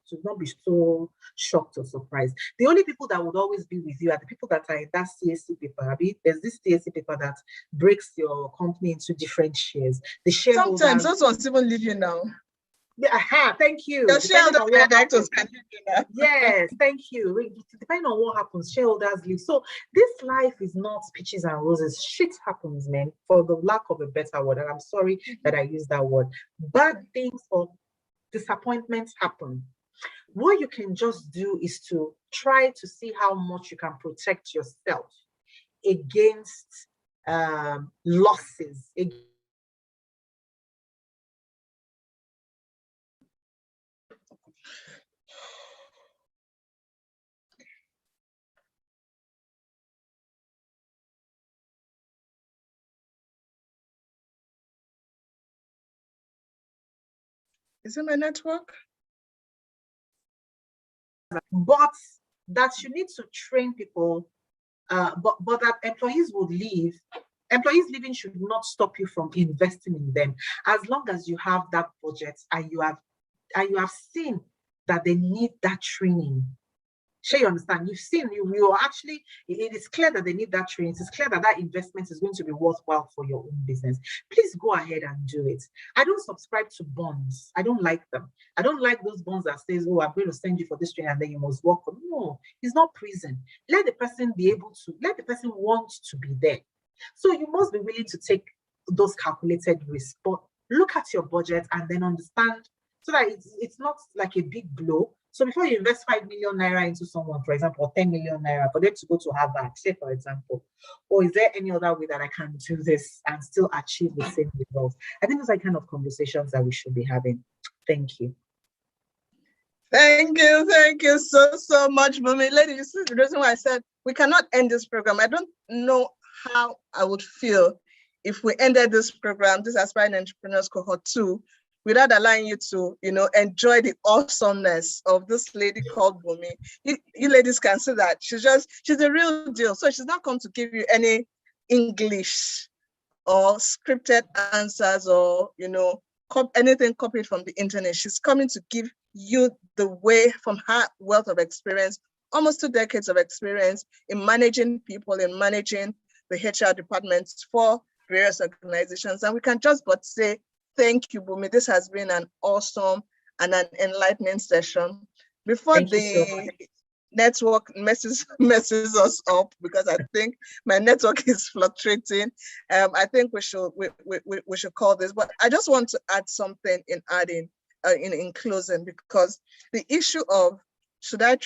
or surprised. The only people that would always be with you are the people that are in that CAC paper. There's this CAC paper that breaks your company into different shares. The shareholders. Sometimes those ones even leave you now. Thank you. The shareholders can leave you now. Yes, thank you. Depending on what happens, shareholders leave. So this life is not peaches and roses. Shit happens, man, for the lack of a better word. And I'm sorry that I used that word. Bad things or disappointments happen. What you can just do is to try to see how much you can protect yourself against losses. Is it my network? But that you need to train people, but that employees would leave. Employees leaving should not stop you from investing in them, as long as you have that budget and you have seen that they need that training. Sure, you understand? You've seen, you are actually, it is clear that they need that training. It is clear that that investment is going to be worthwhile for your own business. Please go ahead and do it. I don't subscribe to bonds. I don't like them. I don't like those bonds that says, oh, I'm going to send you for this training and then you must work for me. No, it's not prison. Let the person be able to, let the person want to be there. So you must be willing to take those calculated risks. But look at your budget and then understand so that it's not like a big blow. So before you invest 5 million naira into someone, for example, or 10 million naira for them to go to Harvard, say for example, or is there any other way that I can do this and still achieve the same results? I think those are the kind of conversations that we should be having. Thank you. Thank you so much, Bunmi. Ladies, this is the reason why I said we cannot end this program. I don't know how I would feel if we ended this program, this Aspiring Entrepreneurs Cohort 2, without allowing you to, enjoy the awesomeness of this lady called Bunmi. You ladies can see that she's the real deal. So she's not come to give you any English or scripted answers or, anything copied from the internet. She's coming to give you the way from her wealth of experience, almost 2 decades of experience in managing people, in managing the HR departments for various organizations. And we can just but say, thank you, Bunmi. This has been an awesome and an enlightening session. Before the network messes us up, because I think my network is fluctuating, I think we should call this. But I just want to add something in closing, because the issue of should I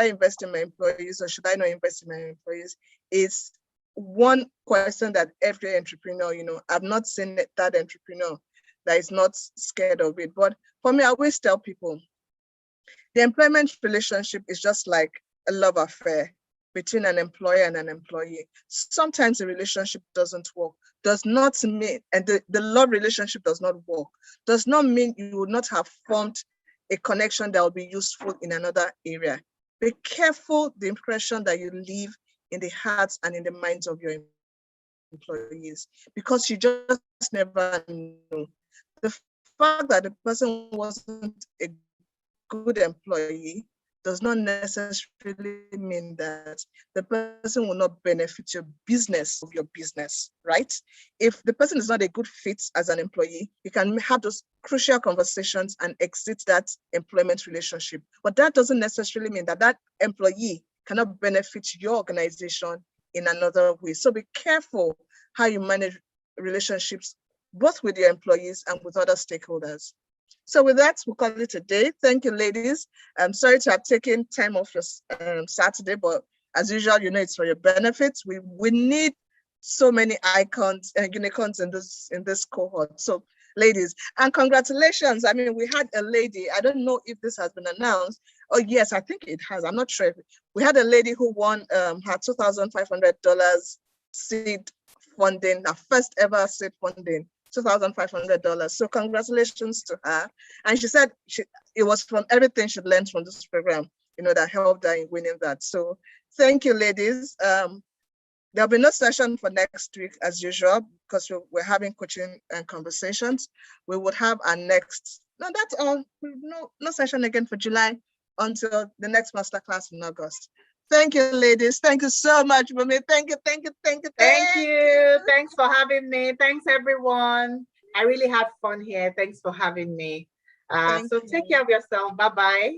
invest in my employees or should I not invest in my employees is one question that every entrepreneur, I've not seen that entrepreneur that is not scared of it. But for me, I always tell people, the employment relationship is just like a love affair between an employer and an employee. Sometimes the relationship doesn't work, does not mean, and the love relationship does not work, does not mean you would not have formed a connection that will be useful in another area. Be careful the impression that you leave in the hearts and in the minds of your employees, because you just never know. The fact that the person wasn't a good employee does not necessarily mean that the person will not benefit your business, right? If the person is not a good fit as an employee, you can have those crucial conversations and exit that employment relationship. But that doesn't necessarily mean that that employee cannot benefit your organization in another way. So be careful how you manage relationships, both with your employees and with other stakeholders. So with that, we'll call it a day. Thank you, ladies. I'm sorry to have taken time off your Saturday, but as usual, it's for your benefit. We need so many icons and unicorns in this cohort. So ladies, and congratulations. I mean, we had a lady, I don't know if this has been announced. Oh yes, I think it has. I'm not sure. We had a lady who won her $2,500 seed funding, her first ever seed funding. $2,500. So congratulations to her. And she said it was from everything she learned from this program, that helped her in winning that. So thank you, ladies. There'll be no session for next week as usual, because we're having coaching and conversations. We would have our next, no, that's all. No session again for July until the next masterclass in August. Thank you, ladies. Thank you so much, Bunmi. Thank you. Thanks for having me. Thanks, everyone. I really had fun here. Thanks for having me. So take care of yourself. Bye-bye.